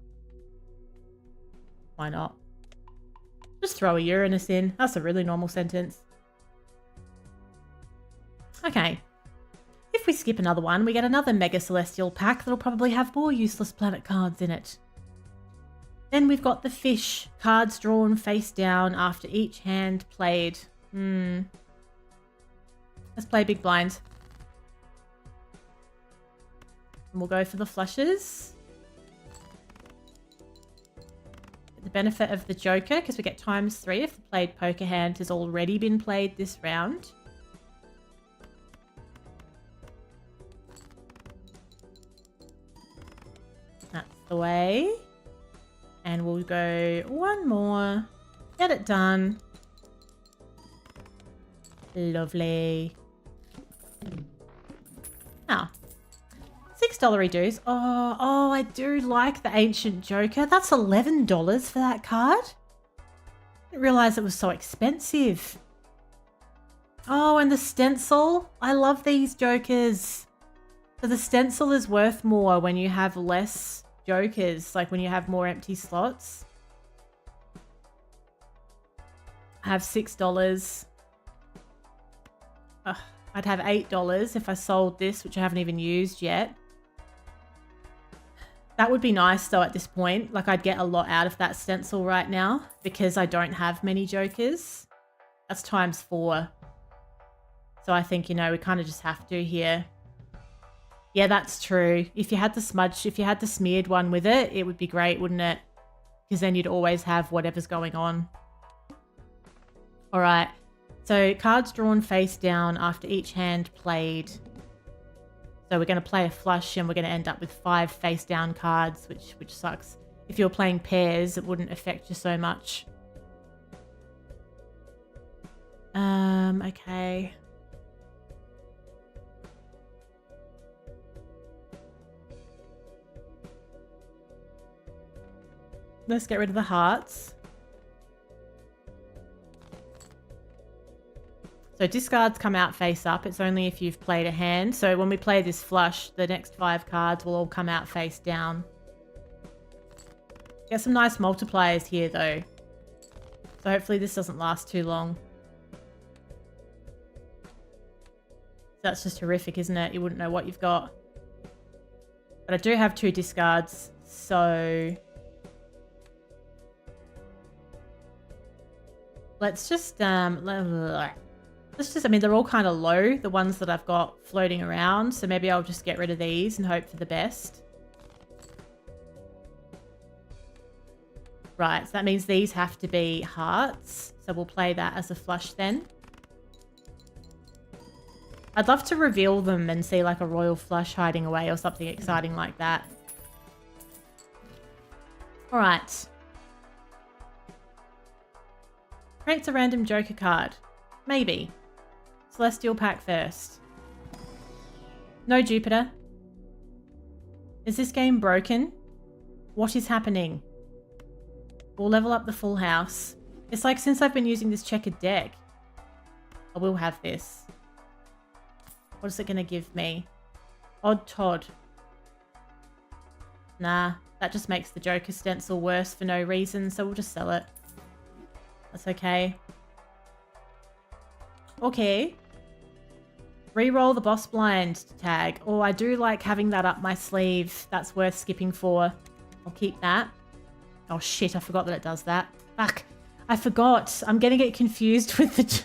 Why not? Just throw a Uranus in. That's a really normal sentence. Okay. If we skip another one, we get another Mega Celestial pack that'll probably have more useless planet cards in it. Then we've got the fish. Cards drawn face down after each hand played. Let's play big blind. And we'll go for the flushes. The benefit of the Joker, because we get ×3 if the played poker hand has already been played this round. That's the way. And we'll go one more. Get it done. Lovely. Now, $6 reduce. Oh, I do like the Ancient Joker. That's $11 for that card. I didn't realize it was so expensive. Oh, and the stencil. I love these Jokers. So the stencil is worth more when you have less Jokers, like when you have more empty slots. I have $6. I'd have $8 if I sold this, which I haven't even used yet. That would be nice though at this point. Like I'd get a lot out of that stencil right now because I don't have many Jokers. That's ×4. So I think, you know, we kind of just have to here. Yeah, that's true. If you had the smudge, if you had the smeared one with it, it would be great, wouldn't it? Because then you'd always have whatever's going on. All right. So cards drawn face down after each hand played. So we're going to play a flush and we're going to end up with 5 face down cards, which sucks. If you're playing pairs, it wouldn't affect you so much. Okay. Let's get rid of the hearts. So discards come out face up. It's only if you've played a hand. So when we play this flush, the next 5 cards will all come out face down. Get some nice multipliers here though. So hopefully this doesn't last too long. That's just horrific, isn't it? You wouldn't know what you've got. But I do have 2 discards, so... Let's just, I mean, they're all kind of low, the ones that I've got floating around. So maybe I'll just get rid of these and hope for the best. Right, so that means these have to be hearts. So we'll play that as a flush then. I'd love to reveal them and see like a royal flush hiding away or something exciting like that. All right. Creates a random Joker card. Maybe. Celestial pack first. No Jupiter. Is this game broken? What is happening? We'll level up the full house. It's like since I've been using this checkered deck. I will have this. What is it going to give me? Odd Todd. Nah, that just makes the Joker stencil worse for no reason, so we'll just sell it. That's okay. Okay. Reroll the boss blind tag. Oh, I do like having that up my sleeve. That's worth skipping for. I'll keep that. Oh shit, I forgot that it does that. Fuck. I forgot. I'm getting it confused with the...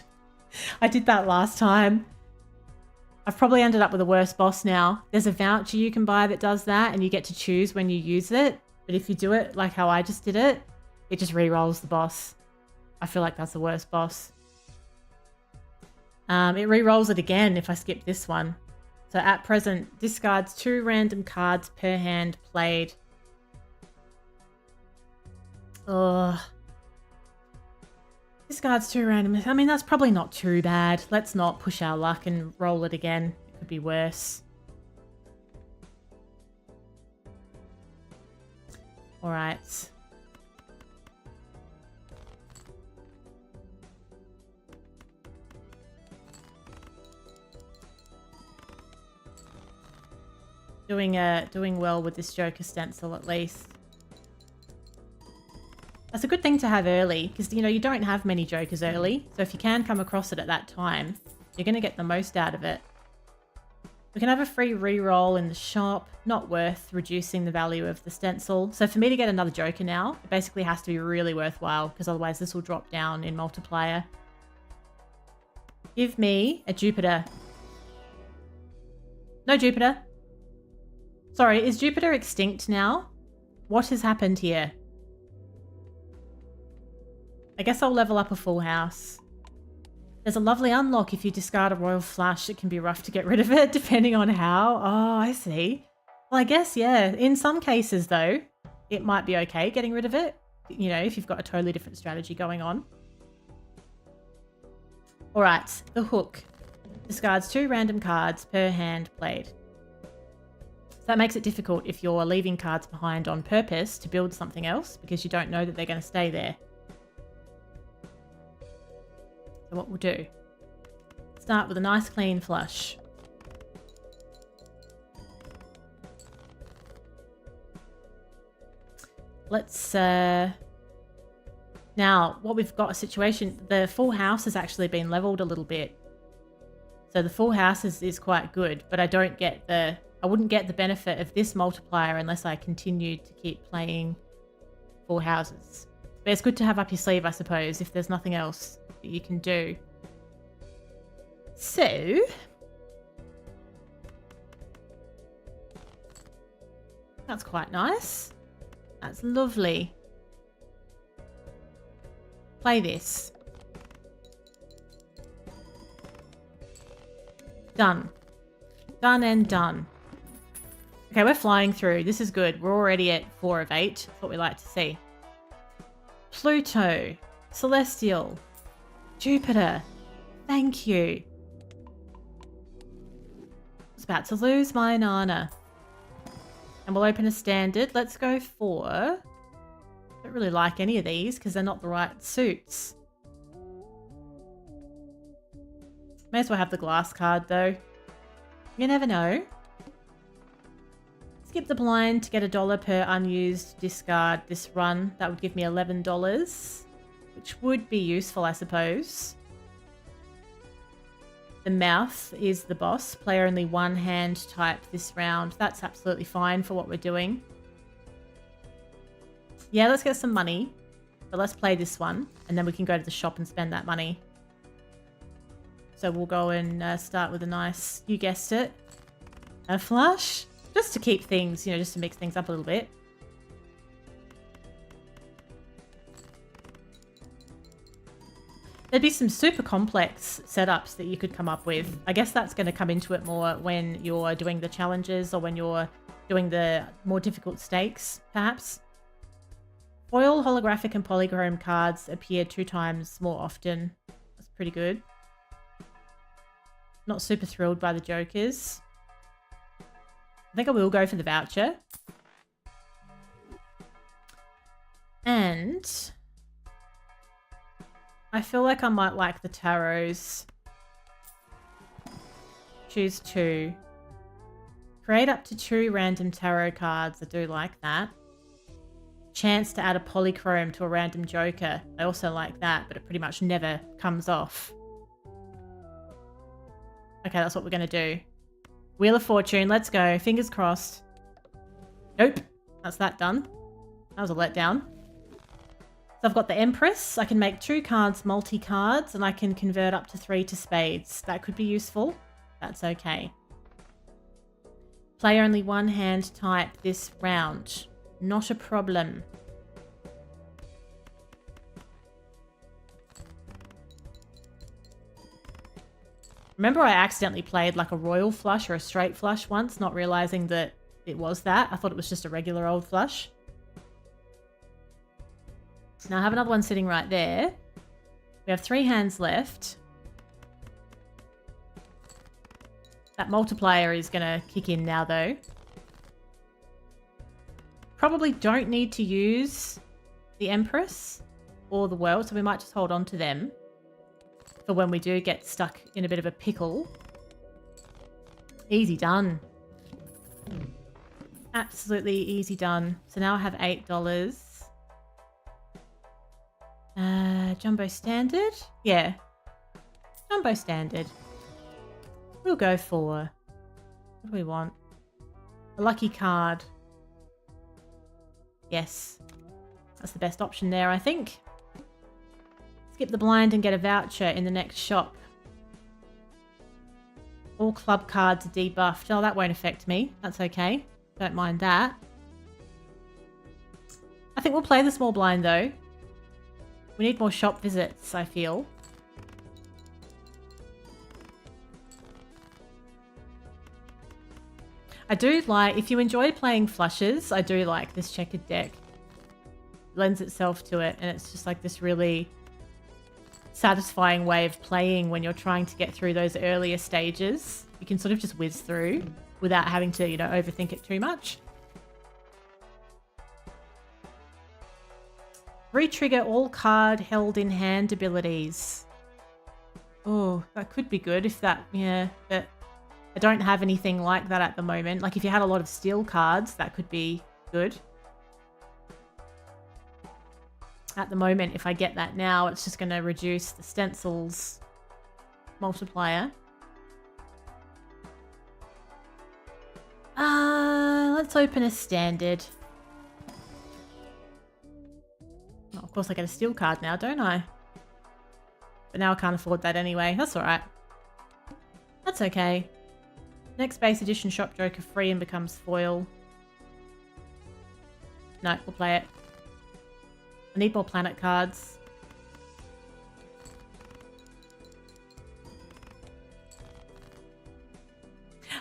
I did that last time. I've probably ended up with a worse boss now. There's a voucher you can buy that does that and you get to choose when you use it. But if you do it like how I just did it, it just re-rolls the boss. I feel like that's the worst boss. It re-rolls it again if I skip this one. So at present, discards 2 random cards per hand played. Ugh. Discards 2 random. I mean, that's probably not too bad. Let's not push our luck and roll it again. It could be worse. All right. Doing well with this Joker stencil at least. That's a good thing to have early because, you know, you don't have many Jokers early. So if you can come across it at that time, you're going to get the most out of it. We can have a free reroll in the shop. Not worth reducing the value of the stencil. So for me to get another Joker now, it basically has to be really worthwhile because otherwise this will drop down in multiplier. Give me a Jupiter. No Jupiter. Sorry, is Jupiter extinct now? What has happened here? I guess I'll level up a full house. There's a lovely unlock if you discard a royal flush. It can be rough to get rid of it, depending on how. Oh, I see. Well, I guess, yeah. In some cases, though, it might be okay getting rid of it. You know, if you've got a totally different strategy going on. All right, the hook. Discards 2 random cards per hand played. So that makes it difficult if you're leaving cards behind on purpose to build something else because you don't know that they're going to stay there. So what we'll do, start with a nice clean flush. Let's, now what we've got a situation, the full house has actually been leveled a little bit. So the full house is quite good, but I wouldn't get the benefit of this multiplier unless I continued to keep playing full houses. But it's good to have up your sleeve, I suppose, if there's nothing else that you can do. So that's quite nice. That's lovely. Play this. Done. Done and done. Okay, we're flying through. This is good. We're already at 4 of 8. That's what we like to see. Pluto. Celestial. Jupiter. Thank you. I was about to lose my Nana. And we'll open a standard. Let's go for... I don't really like any of these because they're not the right suits. May as well have the glass card though. You never know. Skip the blind to get $1 per unused discard this run. That would give me $11, which would be useful, I suppose. The mouth is the boss. Play only one hand type this round. That's absolutely fine for what we're doing. Yeah, let's get some money. But let's play this one. And then we can go to the shop and spend that money. So we'll go and start with a nice, you guessed it, a flush. Just to keep things, you know, just to mix things up a little bit. There'd be some super complex setups that you could come up with. I guess that's going to come into it more when you're doing the challenges or when you're doing the more difficult stakes, perhaps. Foil, holographic, and polychrome cards appear 2 times more often. That's pretty good. Not super thrilled by the Jokers. I think I will go for the voucher. And I feel like I might like the tarots. Choose 2. Create up to 2 random tarot cards. I do like that. Chance to add a polychrome to a random joker. I also like that, but it pretty much never comes off. Okay, that's what we're going to do. Wheel of Fortune, let's go. Fingers crossed. Nope. That's that done. That was a letdown. So I've got the Empress. I can make 2 cards multi-cards and I can convert up to 3 to spades. That could be useful. That's okay. Play only one hand type this round. Not a problem. Remember I accidentally played like a royal flush or a straight flush once, not realizing that it was that. I thought it was just a regular old flush. Now I have another one sitting right there. We have 3 hands left. That multiplier is going to kick in now though. probably don't need to use the Empress or the World, so we might just hold on to them for when we do get stuck in a bit of a pickle. Easy done. Absolutely easy done. So now I have $8. Jumbo Standard? Yeah. Jumbo Standard. We'll go for... What do we want? A lucky card. Yes. That's the best option there, I think. Skip the blind and get a voucher in the next shop. All club cards are debuffed. Oh, that won't affect me. That's okay. Don't mind that. I think we'll play the small blind though. We need more shop visits, I feel. I do like, if you enjoy playing flushes, I do like this checkered deck. It lends itself to it, and it's just like this really satisfying way of playing when you're trying to get through those earlier stages. You can sort of just whiz through without having to, you know, overthink it too much. Re-trigger all card held in hand abilities. Oh, that could be good if that, yeah, but I don't have anything like that at the moment. Like if you had a lot of steel cards, that could be good. At the moment, if I get that now, it's just going to reduce the stencils multiplier. Let's open a standard. Oh, of course I get a steel card now, don't I? But now I can't afford that anyway. That's alright. That's okay. Next base edition shop joker free and becomes foil. No, we'll play it. I need more planet cards.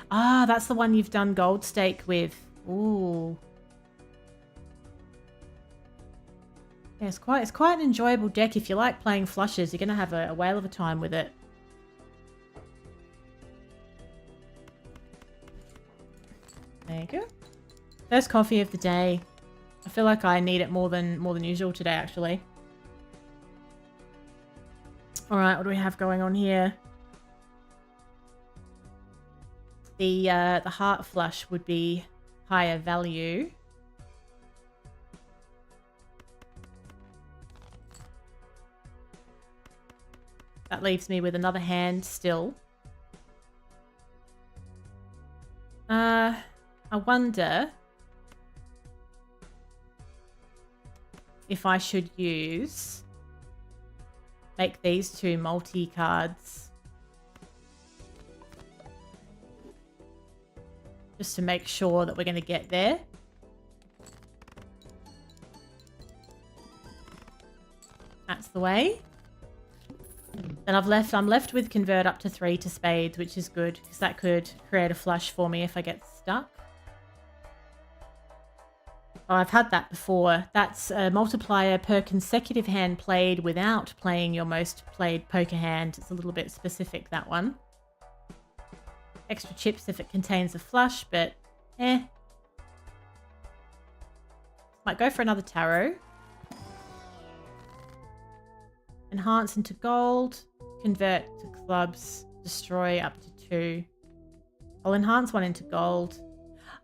Ah, that's the one you've done gold stake with. Ooh. Yeah, it's quite an enjoyable deck. If you like playing flushes, you're going to have a whale of a time with it. There you go. First coffee of the day. I feel like I need it more than usual today, actually. All right, what do we have going on here? The heart flush would be higher value. That leaves me with another hand still. I wonder if I should make these two multi-cards. Just to make sure that we're going to get there. That's the way. And I'm left with convert up to 3 to spades, which is good because that could create a flush for me if I get stuck. Oh, I've had that before. That's a multiplier per consecutive hand played without playing your most played poker hand. It's a little bit specific, that one. Extra chips if it contains a flush, but eh. Might go for another tarot. Enhance into gold. Convert to clubs. Destroy up to 2. I'll enhance one into gold.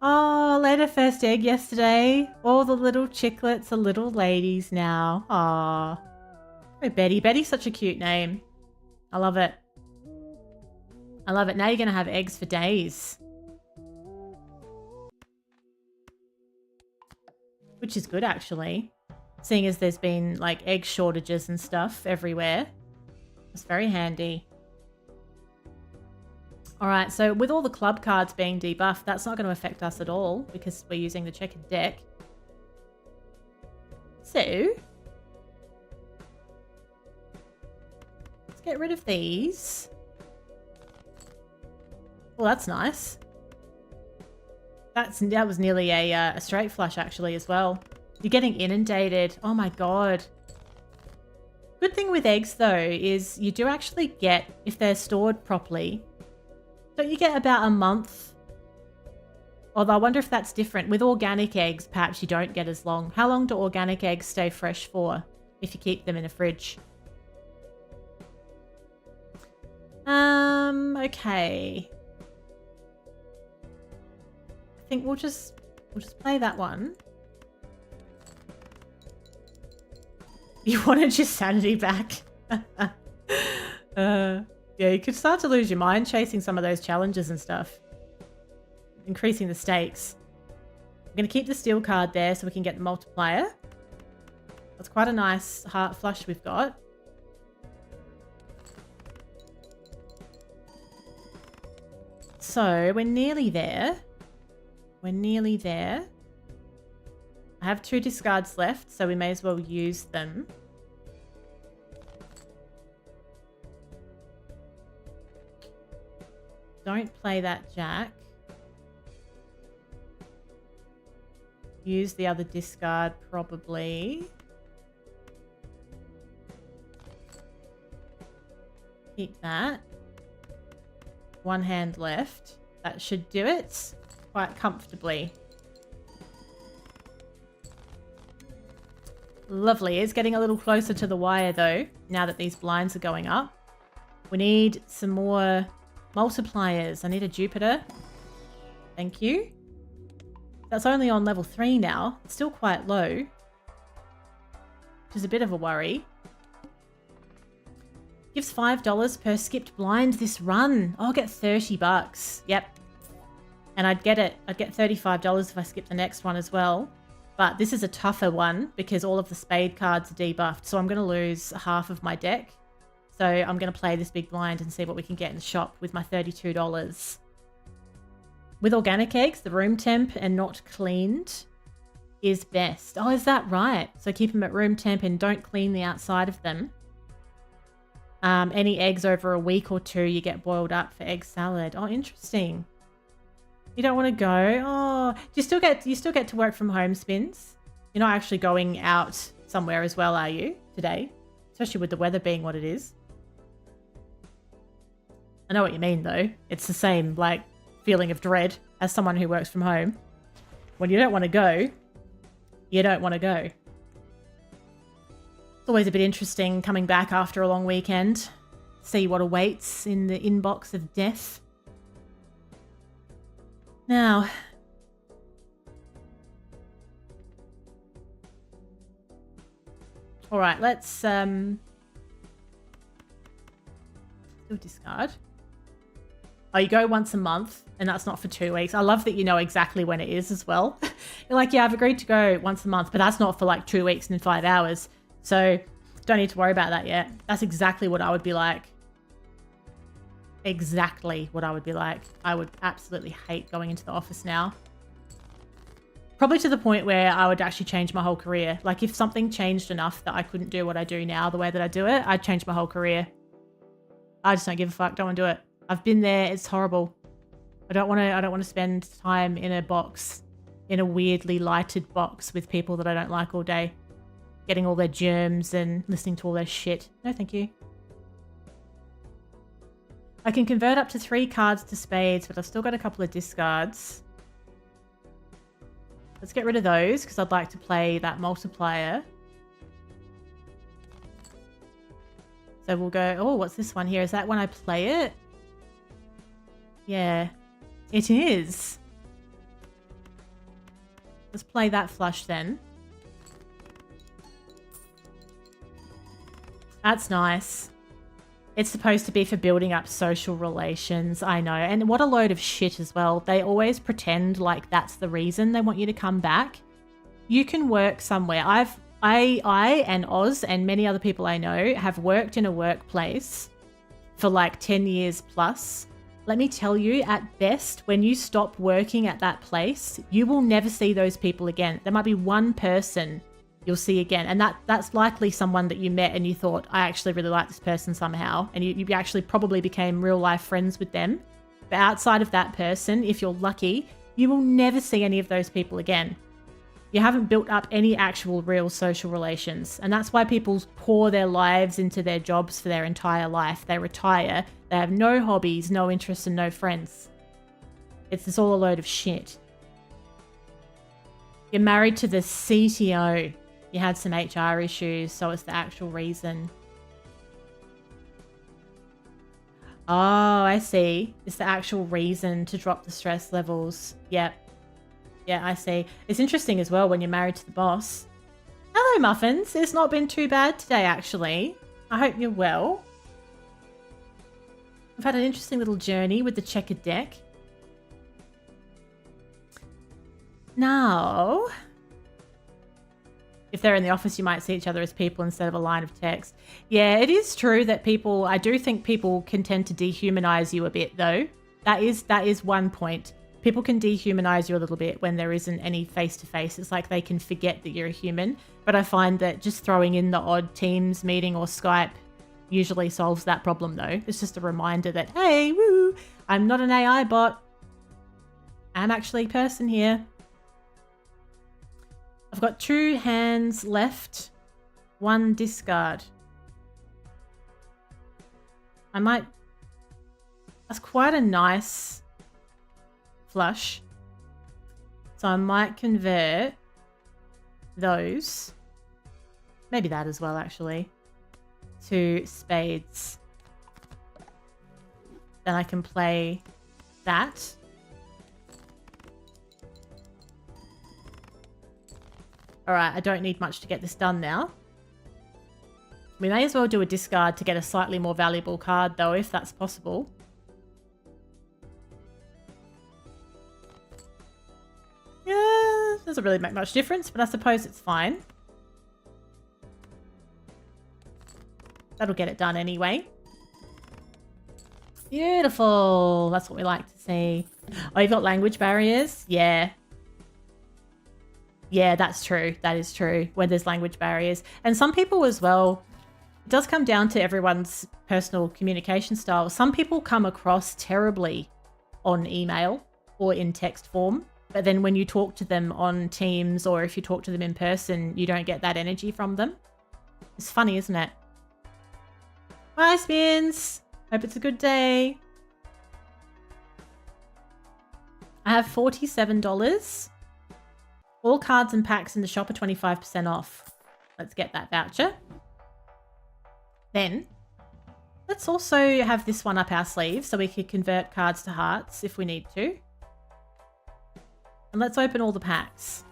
Oh, laid her first egg yesterday. All the little chicklets are little ladies now. Aw. Oh, Betty. Betty's such a cute name. I love it. I love it. Now you're going to have eggs for days. Which is good, actually. Seeing as there's been, like, egg shortages and stuff everywhere. It's very handy. Alright, so with all the club cards being debuffed, that's not going to affect us at all because we're using the checkered deck. So, let's get rid of these. Well, that's nice. That was nearly a straight flush actually as well. You're getting inundated. Oh my god. Good thing with eggs though is you do actually get, if they're stored properly, don't you get about a month Although I wonder if that's different. With organic eggs, perhaps you don't get as long. How long do organic eggs stay fresh for if you keep them in a fridge? Okay. I think we'll just play that one. You wanted your sanity back. Yeah, you could start to lose your mind chasing some of those challenges and stuff. Increasing the stakes. I'm going to keep the steel card there so we can get the multiplier. That's quite a nice heart flush we've got. So we're nearly there. We're nearly there. I have 2 discards left, so we may as well use them. Don't play that jack. Use the other discard, probably. Keep that. 1 hand left. That should do it quite comfortably. Lovely. It's getting a little closer to the wire though, now that these blinds are going up. We need some more multipliers. I need a Jupiter. Thank you. That's only on level 3 now. It's still quite low, which is a bit of a worry. Gives $5 per skipped blind this run. I'll get $30. Yep. And I'd get $35 if I skip the next one as well. But this is a tougher one because all of the spade cards are debuffed. So I'm going to lose half of my deck. So I'm going to play this big blind and see what we can get in the shop with my $32. With organic eggs, the room temp and not cleaned is best. Oh, is that right? So keep them at room temp and don't clean the outside of them. Any eggs over a week or 2, you get boiled up for egg salad. Oh, interesting. You don't want to go. Oh, do you still get to work from home, Spins? You're not actually going out somewhere as well, are you, today? Especially with the weather being what it is. I know what you mean, though. It's the same, like, feeling of dread as someone who works from home. When you don't want to go, you don't want to go. It's always a bit interesting coming back after a long weekend. See what awaits in the inbox of death. Now, all right, let's still discard. Oh, you go once a month, and that's not for 2 weeks. I love that you know exactly when it is as well. You're like, yeah, I've agreed to go once a month, but that's not for like 2 weeks and 5 hours. So don't need to worry about that yet. That's exactly what I would be like. Exactly what I would be like. I would absolutely hate going into the office now. Probably to the point where I would actually change my whole career. Like if something changed enough that I couldn't do what I do now the way that I do it, I'd change my whole career. I just don't give a fuck. Don't want to do it. I've been there. It's horrible. I don't want to spend time in a box, in a weirdly lighted box with people that I don't like all day, getting all their germs and listening to all their shit. No, thank you. I can convert up to 3 cards to spades, but I've still got a couple of discards. Let's get rid of those because I'd like to play that multiplier. So we'll go, oh, what's this one here? Is that when I play it? Yeah, it is. Let's play that flush then. That's nice. It's supposed to be for building up social relations, I know. And what a load of shit as well. They always pretend like that's the reason they want you to come back. You can work somewhere. I and Oz and many other people I know have worked in a workplace for like 10 years plus. Let me tell you, at best, when you stop working at that place, you will never see those people again. There might be one person you'll see again. And that's likely someone that you met and you thought, I actually really like this person somehow. And you actually probably became real life friends with them. But outside of that person, if you're lucky, you will never see any of those people again. You haven't built up any actual real social relations. And that's why people pour their lives into their jobs for their entire life. They retire, they have no hobbies, no interests, and no friends. It's all a load of shit. You're married to the CTO. You had some HR issues, so it's the actual reason. Oh, I see. It's the actual reason to drop the stress levels. Yep. Yeah, I see. It's interesting as well when you're married to the boss. Hello, Muffins. It's not been too bad today, actually. I hope you're well. We've had an interesting little journey with the checkered deck. Now, if they're in the office, you might see each other as people instead of a line of text. Yeah, it is true that people, I do think people can tend to dehumanize you a bit though. That is one point. People can dehumanize you a little bit when there isn't any face-to-face. It's like they can forget that you're a human. But I find that just throwing in the odd Teams meeting or Skype usually solves that problem though. It's just a reminder that, hey, woo, I'm not an AI bot. I'm actually a person here. I've got 2 hands left, 1 discard. I might... That's quite a nice flush. So I might convert those, maybe that as well actually, to spades. Then I can play that. Alright, I don't need much to get this done now. We may as well do a discard to get a slightly more valuable card though, if that's possible. Yeah, doesn't really make much difference, but I suppose it's fine. That'll get it done anyway. Beautiful. That's what we like to see. Oh, you've got language barriers? Yeah. Yeah, that's true. That is true. When there's language barriers. And some people as well, it does come down to everyone's personal communication style. Some people come across terribly on email or in text form. But then when you talk to them on Teams or if you talk to them in person, you don't get that energy from them. It's funny, isn't it? Hi, Spins. Hope it's a good day. I have $47. All cards and packs in the shop are 25% off. Let's get that voucher. Then, let's also have this one up our sleeve so we can convert cards to hearts if we need to. And let's open all the packs.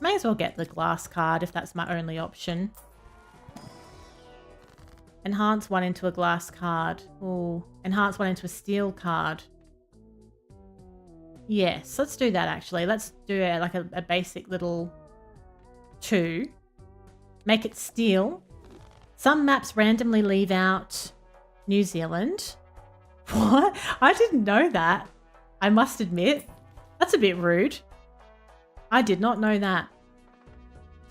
May as well get the glass card if that's my only option. Enhance one into a glass card. Ooh, enhance one into a steel card. Yes, let's do that actually. Let's do like a basic little 2. Make it steel. Some maps randomly leave out New Zealand. What? I didn't know that. I must admit. That's a bit rude. I did not know that.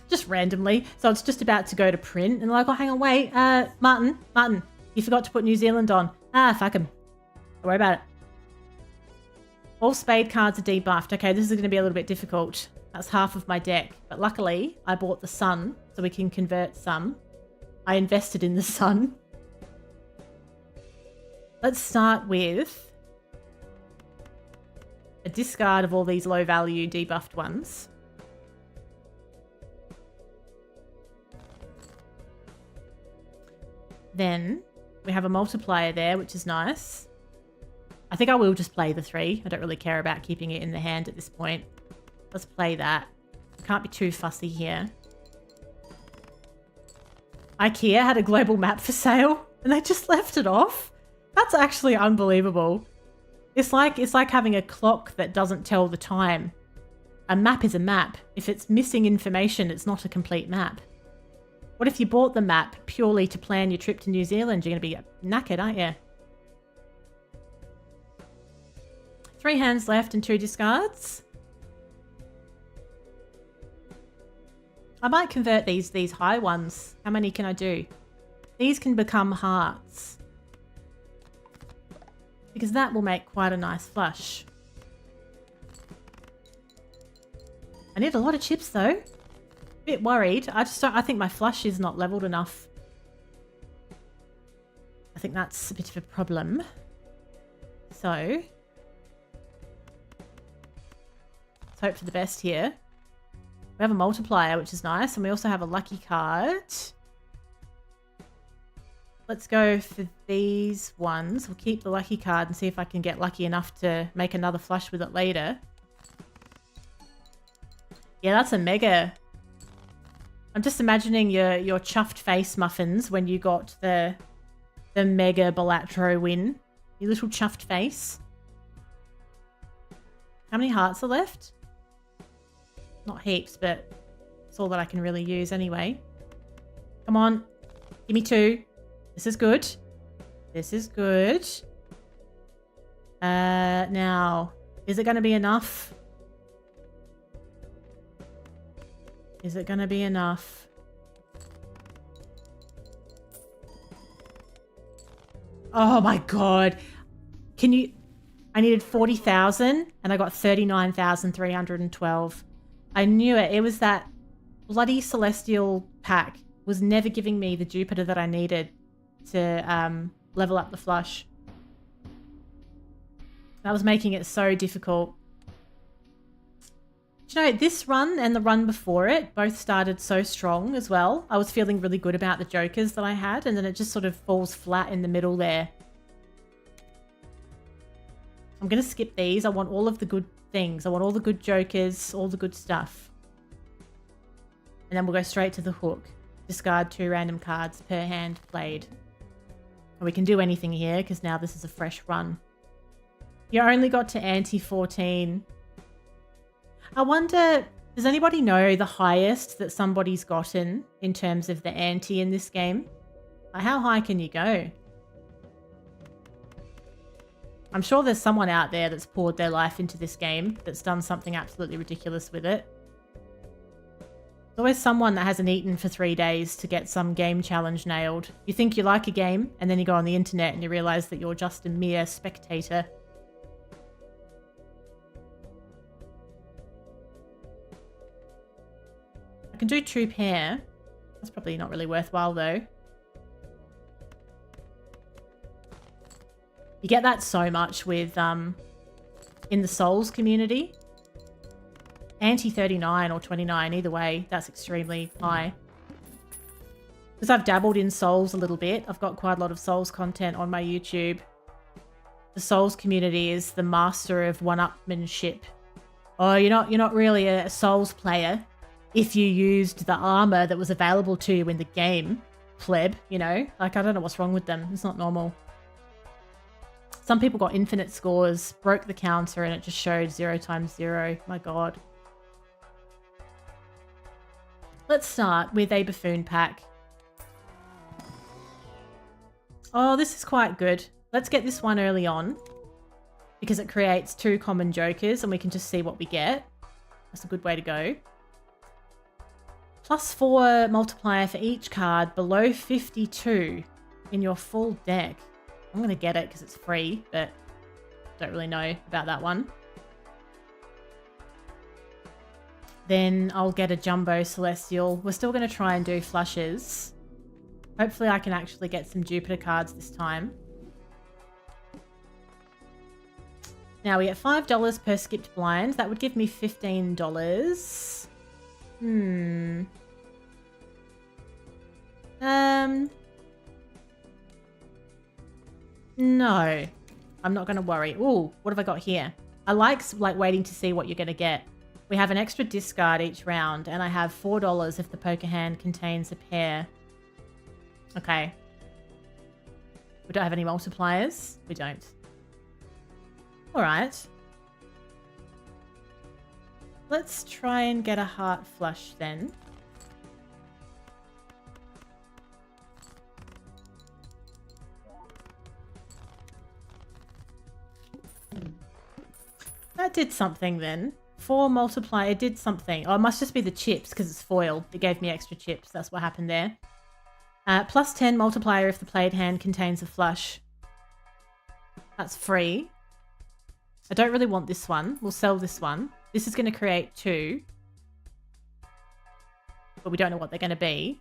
Just randomly. So it's just about to go to print and like, oh, hang on, wait. Martin, you forgot to put New Zealand on. Ah, fuck him. Don't worry about it. All spade cards are debuffed. Okay, this is going to be a little bit difficult. That's half of my deck. But luckily, I bought the sun so we can convert some. I invested in the sun. Let's start with a discard of all these low value debuffed ones. Then we have a multiplier there, which is nice. I think I will just play the 3. I don't really care about keeping it in the hand at this point. Let's play that. Can't be too fussy here. IKEA had a global map for sale and they just left it off. That's actually unbelievable. It's like having a clock that doesn't tell the time. A map is a map. If it's missing information, it's not a complete map. What if you bought the map purely to plan your trip to New Zealand? You're going to be knackered, aren't you? 3 hands left and 2 discards. I might convert these high ones. How many can I do? These can become hearts. Because that will make quite a nice flush. I need a lot of chips though. Bit worried. I think my flush is not leveled enough. I think that's a bit of a problem. So, Let's hope for the best here. We have a multiplier, which is nice. And we also have a lucky card. Let's go for these ones. We'll keep the lucky card and see if I can get lucky enough to make another flush with it later. Yeah, that's a mega. I'm just imagining your chuffed face muffins when you got the mega Balatro win. Your little chuffed face. How many hearts are left? Not heaps, but it's all that I can really use anyway. Come on. Give me 2. This is good. This is good. Now, is it going to be enough? Is it going to be enough? Oh my god. Can you... I needed 40,000 and I got 39,312. I knew it. It was that bloody Celestial pack was never giving me the Jupiter that I needed to level up the flush. That was making it so difficult. Do you know, this run and the run before it both started so strong as well. I was feeling really good about the jokers that I had, and then it just sort of falls flat in the middle there. I'm going to skip these. I want all of the good things. I want all the good jokers, all the good stuff. And then we'll go straight to the hook. Discard 2 random cards per hand played. And we can do anything here because now this is a fresh run. You only got to ante 14. I wonder, does anybody know the highest that somebody's gotten in terms of the ante in this game? Like, how high can you go? I'm sure there's someone out there that's poured their life into this game that's done something absolutely ridiculous with it. There's always someone that hasn't eaten for 3 days to get some game challenge nailed. You think you like a game, and then you go on the internet and you realise that you're just a mere spectator. I can do 2 pair. That's probably not really worthwhile though. You get that so much with in the Souls community. Ante 39 or 29, either way, that's extremely high. Because I've dabbled in Souls a little bit. I've got quite a lot of Souls content on my YouTube. The Souls community is the master of one-upmanship. Oh, you're not really a Souls player if you used the armor that was available to you in the game, pleb, you know? Like, I don't know what's wrong with them. It's not normal. Some people got infinite scores, broke the counter, and it just showed 0 times 0. My god. Let's start with a buffoon pack. Oh, this is quite good. Let's get this one early on because it creates 2 common jokers and we can just see what we get. That's a good way to go. +4 multiplier for each card below 52 in your full deck. I'm going to get it because it's free, but don't really know about that one. Then I'll get a Jumbo Celestial. We're still going to try and do flushes. Hopefully I can actually get some Jupiter cards this time. Now we get $5 per skipped blind. That would give me $15. No, I'm not going to worry. Ooh, what have I got here? I like waiting to see what you're going to get. We have an extra discard each round, and I have $4 if the poker hand contains a pair. Okay. We don't have any multipliers. We don't. All right. Let's try and get a heart flush then. That did something then. 4 multiply, it did something. Oh, it must just be the chips because it's foil. It gave me extra chips. That's what happened there. +10 multiplier if the played hand contains a flush. That's free. I don't really want this one. We'll sell this one. This is going to create 2. But we don't know what they're going to be.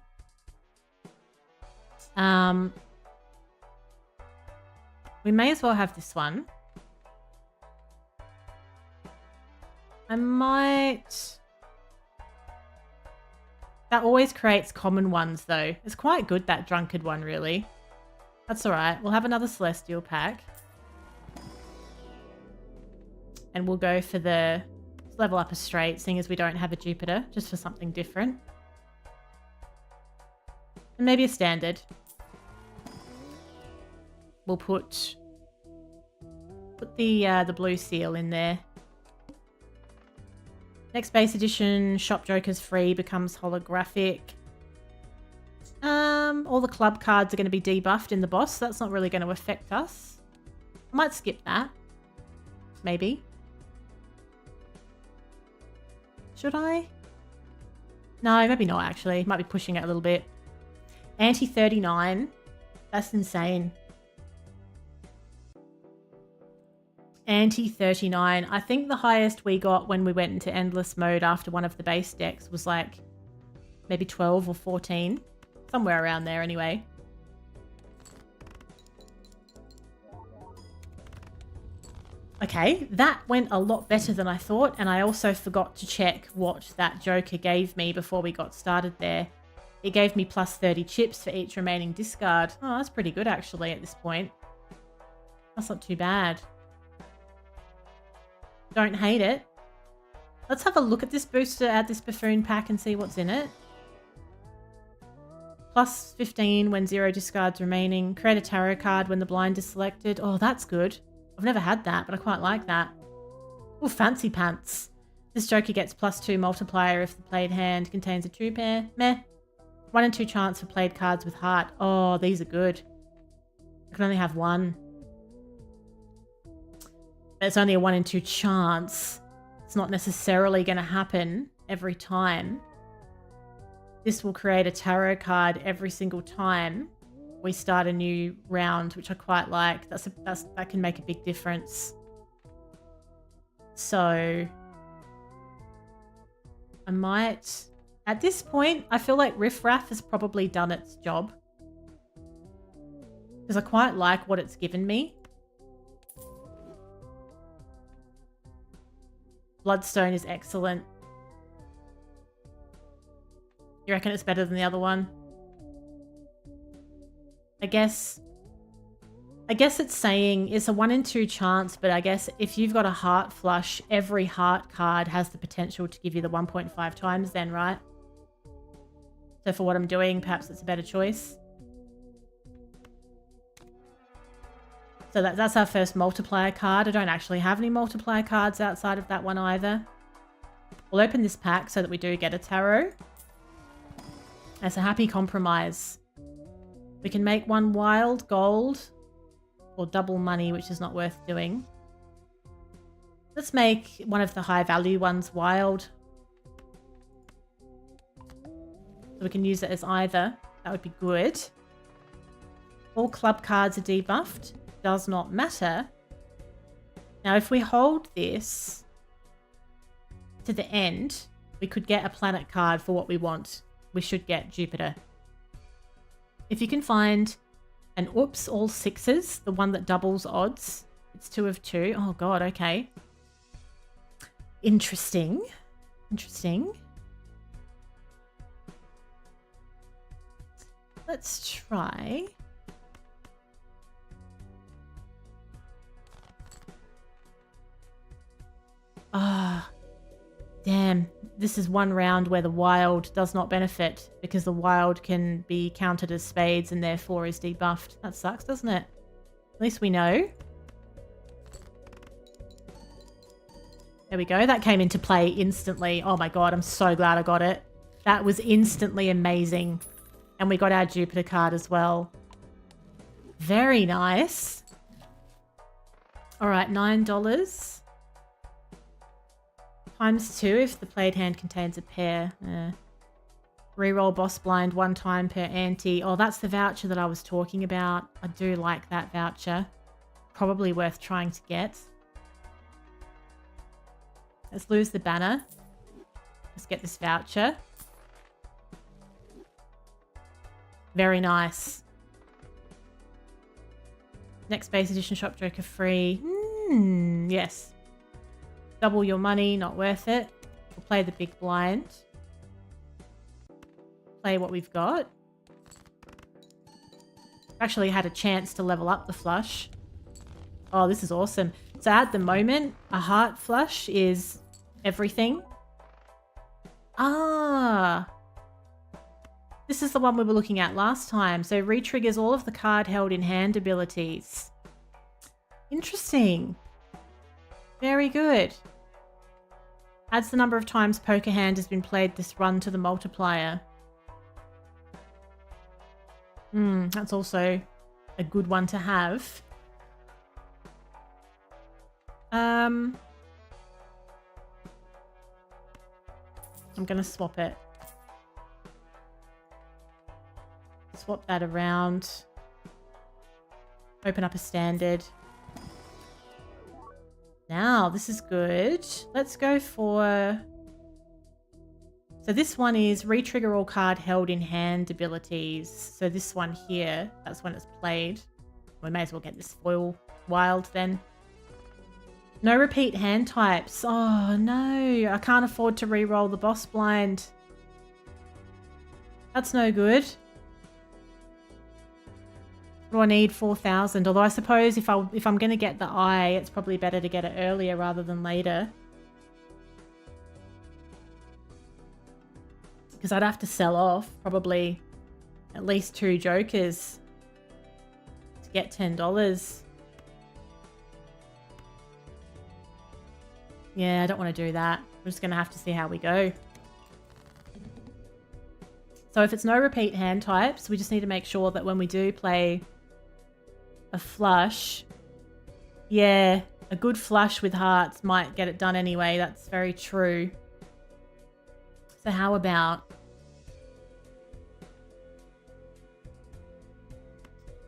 We may as well have this one. I might... That always creates common ones, though. It's quite good, that drunkard one, really. That's all right. We'll have another Celestial pack. And we'll go for the level up a straight, seeing as we don't have a Jupiter, just for something different. And maybe a standard. We'll put the blue seal in there. Next base edition, Shop Joker's free, becomes holographic. All the club cards are going to be debuffed in the boss, so that's not really going to affect us. I might skip that. Maybe. Should I? No, maybe not actually. Might be pushing it a little bit. Anti-39. That's insane. Anti-39. I think the highest we got when we went into endless mode after one of the base decks was like maybe 12 or 14. Somewhere around there anyway. Okay, that went a lot better than I thought, and I also forgot to check what that Joker gave me before we got started there. It gave me plus 30 chips for each remaining discard. Oh, that's pretty good actually at this point. That's not too bad. Don't hate it. Let's have a look at this booster, add this buffoon pack and see what's in it. Plus 15 when 0 discards remaining. Create a tarot card when the blind is selected. Oh, that's good. I've never had that, but I quite like that. Oh, fancy pants. This Joker gets plus 2 multiplier if the played hand contains a 2 pair. Meh. 1 in 2 chance for played cards with heart. Oh, these are good. I can only have one. But it's only a 1 in 2 chance. It's not necessarily going to happen every time. This will create a tarot card every single time we start a new round, which I quite like. That can make a big difference. So I might, at this point, I feel like Riff Raff has probably done its job because I quite like what it's given me. Bloodstone is excellent. You reckon it's better than the other one? I guess it's saying it's a 1 in 2 chance, but I guess if you've got a heart flush, every heart card has the potential to give you the 1.5 times then, right? So for what I'm doing, perhaps it's a better choice. So that's our first multiplier card. I don't actually have any multiplier cards outside of that one either. We'll open this pack so that we do get a tarot. That's a happy compromise. We can make one wild gold or double money, which is not worth doing. Let's make one of the high value ones wild. So we can use it as either. That would be good. All club cards are debuffed. Does not matter. Now, if we hold this to the end, we could get a planet card for what we want. We should get Jupiter. If you can find an oops, all 6s, the one that doubles odds, it's 2 of 2. Oh god, okay. Interesting. Interesting. Let's try. Ah, damn. This is one round where the wild does not benefit because the wild can be counted as spades and therefore is debuffed. That sucks, doesn't it? At least we know. There we go. That came into play instantly. Oh my god, I'm so glad I got it. That was instantly amazing. And we got our Jupiter card as well. Very nice. All right, $9. Times 2 if the played hand contains a pair. Reroll boss blind 1 time per ante. Oh, that's the voucher that I was talking about. I do like that voucher. Probably worth trying to get. Let's lose the banner. Let's get this voucher. Very nice. Next base edition Shop Joker free. Yes. Double your money, not worth it. We'll play the big blind. Play what we've got. Actually had a chance to level up the flush. Oh, this is awesome. So at the moment, a heart flush is everything. Ah. This is the one we were looking at last time. So re-triggers all of the card held in hand abilities. Interesting. Very good. Adds the number of times poker hand has been played this run to the multiplier. That's also a good one to have. I'm going to swap it. Swap that around. Open up a standard. Now, this is good. Let's go for... So this one is re-trigger all card held in hand abilities. So this one here, that's when it's played. We may as well get this foil wild then. No repeat hand types. Oh no, I can't afford to re-roll the boss blind. That's no good. What do I need? 4,000. Although I suppose if I'm going to get the eye, it's probably better to get it earlier rather than later. Because I'd have to sell off probably at least 2 jokers to get $10. Yeah, I don't want to do that. We're just going to have to see how we go. So if it's no repeat hand types, we just need to make sure that when we do play a flush, yeah, a good flush with hearts might get it done anyway. That's very true. So how about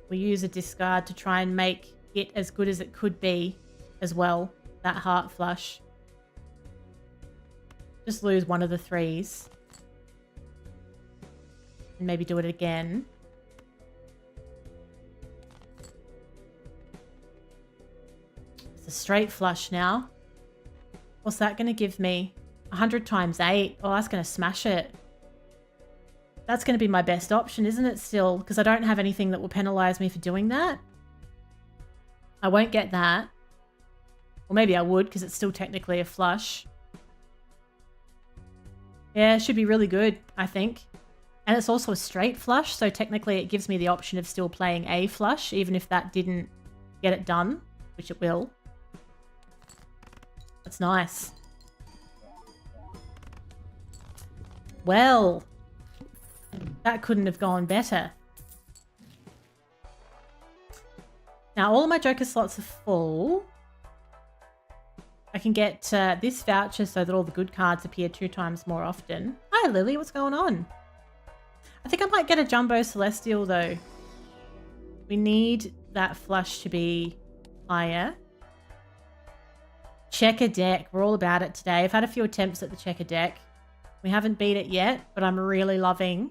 we use a discard to try and make it as good as it could be as well, that heart flush. Just lose one of the 3s. And maybe do it again. It's a straight flush now. What's that going to give me? 100 times 8. Oh, that's going to smash it. That's going to be my best option, isn't it still? Because I don't have anything that will penalize me for doing that. I won't get that. Or maybe I would, because it's still technically a flush. Yeah, it should be really good, I think. And it's also a straight flush, so technically it gives me the option of still playing a flush, even if that didn't get it done, which it will. That's nice. Well, that couldn't have gone better. Now, all of my joker slots are full. I can get this voucher so that all the good cards appear 2 times more often. Hi, Lily. What's going on? I think I might get a Jumbo Celestial, though. We need that flush to be higher. Checker deck. We're all about it today. I've had a few attempts at the checker deck. We haven't beat it yet, but I'm really loving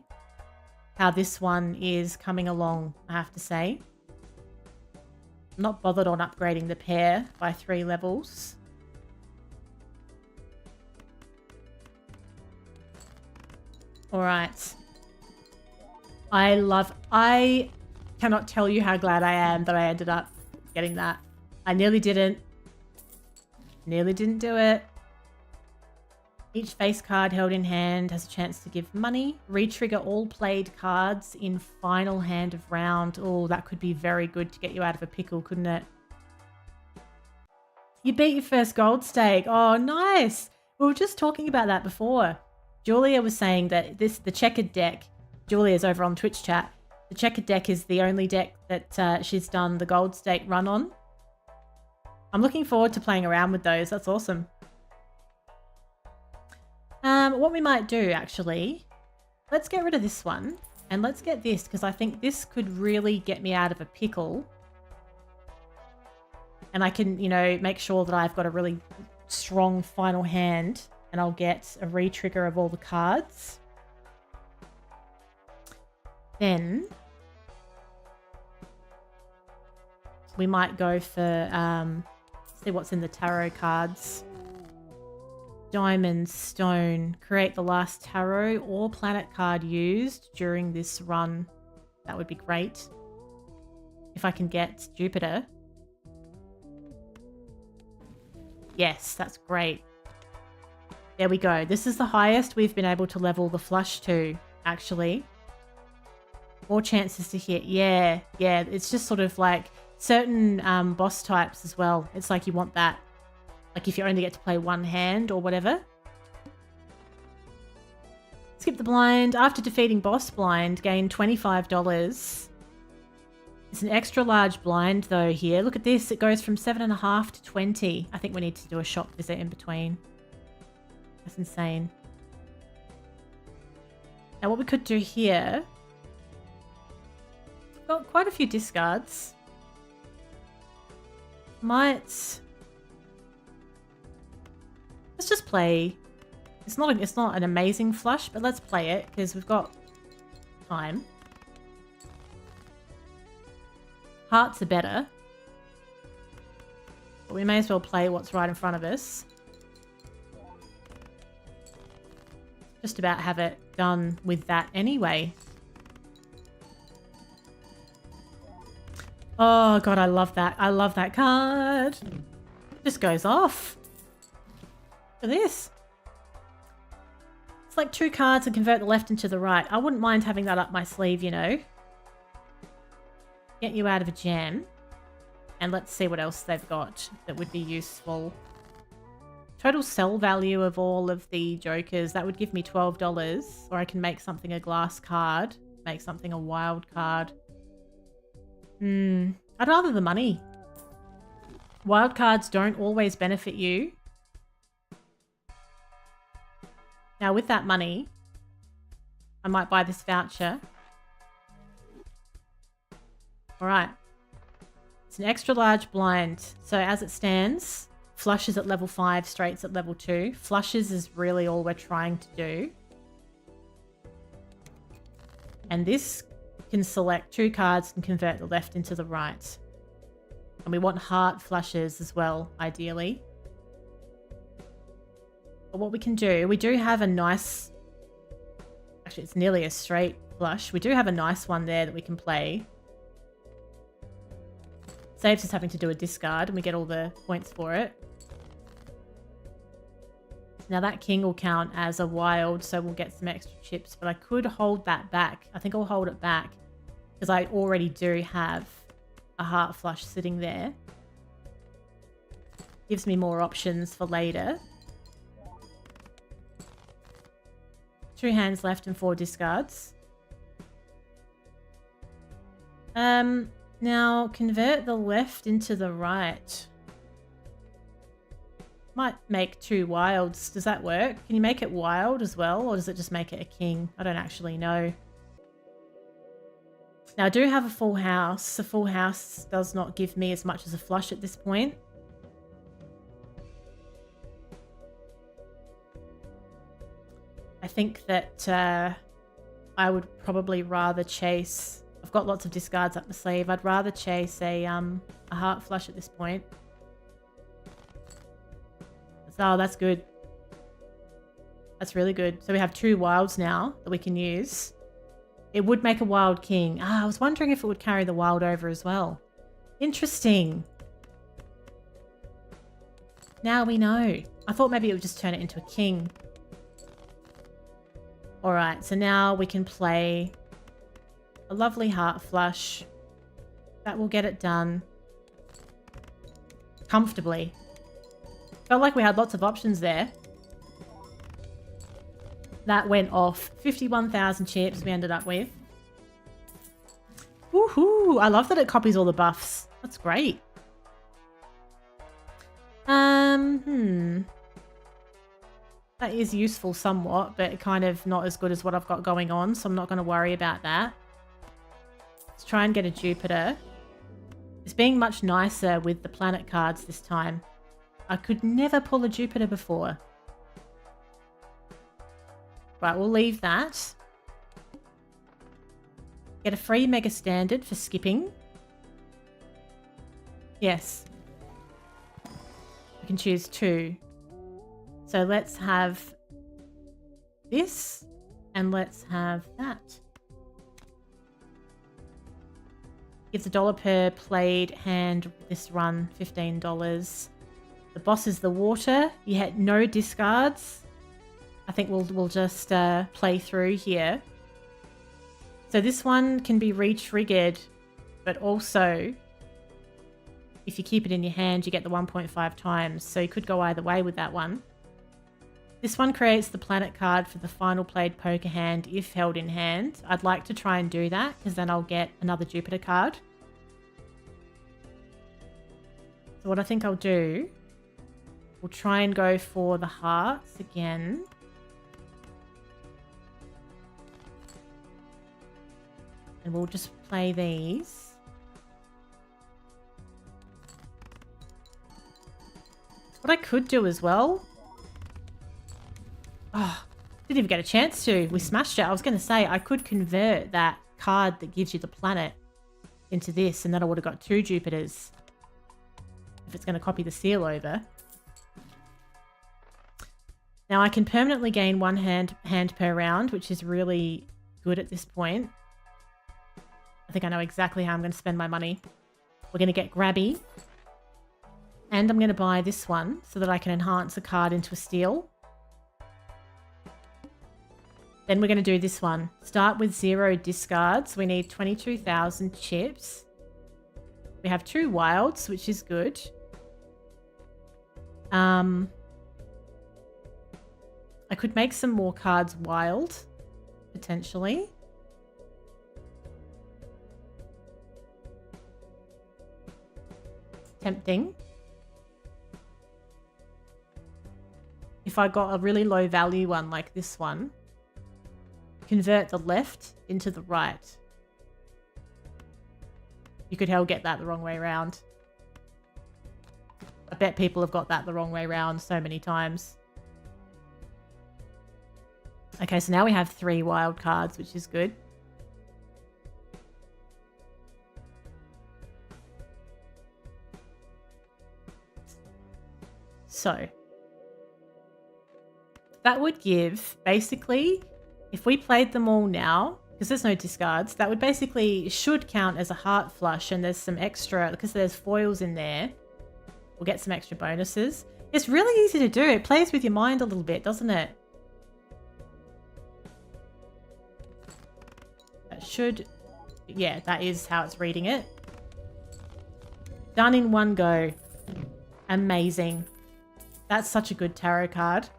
how this one is coming along, I have to say. I'm not bothered on upgrading the pair by 3 levels. All right. I cannot tell you how glad I am that I ended up getting that. I nearly didn't. Nearly didn't do it. Each face card held in hand has a chance to give money. Re-trigger all played cards in final hand of round. Oh, that could be very good to get you out of a pickle, couldn't it? You beat your first gold stake. Oh, nice. We were just talking about that before. Julia was saying that the checkered deck, Julia's over on Twitch chat, the checkered deck is the only deck that she's done the gold stake run on. I'm looking forward to playing around with those. That's awesome. What we might do, actually, let's get rid of this one and let's get this, because I think this could really get me out of a pickle. And I can, you know, make sure that I've got a really strong final hand and I'll get a re-trigger of all the cards. Then we might go for, see what's in the tarot cards. Diamond, stone. Create the last tarot or planet card used during this run. That would be great. If I can get Jupiter. Yes, that's great. There we go. This is the highest we've been able to level the flush to, actually. More chances to hit. Yeah. It's just sort of like certain boss types as well. It's like you want that. Like if you only get to play one hand or whatever. Skip the blind. After defeating boss blind, gain $25. It's an extra large blind though here. Look at this. It goes from 7.5 to 20. I think we need to do a shop visit in between. That's insane. Now what we could do here. Got quite a few discards. Let's just play. It's not an amazing flush, but let's play it because we've got time. Hearts are better. But we may as well play what's right in front of us. Just about have it done with that anyway. Oh god, I love that. I love that card. Just goes off. Look at this. It's like 2 cards and convert the left into the right. I wouldn't mind having that up my sleeve, you know. Get you out of a jam. And let's see what else they've got that would be useful. Total sell value of all of the jokers. That would give me $12. Or I can make something a glass card. Make something a wild card. I'd rather the money. Wild cards don't always benefit you. Now with that money, I might buy this voucher. Alright. It's an extra large blind. So as it stands, flushes at level 5, straights at level 2. Flushes is really all we're trying to do. And this can select 2 cards and convert the left into the right. And we want heart flushes as well, ideally. But what we can do, we do have a nice... Actually, it's nearly a straight flush. We do have a nice one there that we can play. Saves us having to do a discard and we get all the points for it. Now that king will count as a wild, so we'll get some extra chips. But I could hold that back. I think I'll hold it back because I already do have a heart flush sitting there. Gives me more options for later. 2 hands left and 4 discards. Now convert the left into the right. Might make 2 wilds. Does that work? Can you make it wild as well, or does it just make it a king? I don't actually know. Now I do have a full house. A full house does not give me as much as a flush at this point. I think that I would probably rather chase... I've got lots of discards up the sleeve. I'd rather chase a heart flush at this point. Oh, that's good. That's really good. So we have 2 wilds now that we can use. It would make a wild king. I was wondering if it would carry the wild over as well. Interesting. Now we know. I thought maybe it would just turn it into a king. Alright, so now we can play a lovely heart flush. That will get it done comfortably. Felt like we had lots of options there. That went off. 51,000 chips we ended up with. Woohoo! I love that it copies all the buffs. That's great. That is useful somewhat, but kind of not as good as what I've got going on, so I'm not going to worry about that. Let's try and get a Jupiter. It's being much nicer with the planet cards this time. I could never pull a Jupiter before. Right, we'll leave that. Get a free Mega Standard for skipping. Yes. We can choose 2. So let's have this and let's have that. Gives $1 per played hand this run, $15. The boss is the water. You had no discards. I think we'll just play through here. So this one can be re-triggered, but also if you keep it in your hand, you get the 1.5 times. So you could go either way with that one. This one creates the planet card for the final played poker hand if held in hand. I'd like to try and do that because then I'll get another Jupiter card. So what I think I'll do, we'll try and go for the hearts again. And we'll just play these. What I could do as well. Oh, didn't even get a chance to. We smashed it. I was going to say I could convert that card that gives you the planet into this, and then I would have got 2 Jupiters if it's going to copy the seal over. Now I can permanently gain 1 hand per round, which is really good at this point. I think I know exactly how I'm going to spend my money. We're going to get Grabby. And I'm going to buy this one so that I can enhance a card into a steal. Then we're going to do this one. Start with 0 discards. We need 22,000 chips. We have 2 wilds, which is good. I could make some more cards wild, potentially. Tempting. If I got a really low value one like this one, convert the left into the right. You could hell get that the wrong way around. I bet people have got that the wrong way around so many times. Okay, so now we have 3 wild cards, which is good. So that would give, basically, if we played them all now, because there's no discards, that would basically should count as a heart flush, and there's some extra, because there's foils in there, we'll get some extra bonuses. It's really easy to do. It plays with your mind a little bit, doesn't it? That should, yeah, that is how it's reading it. Done in one go. Amazing. That's such a good tarot card.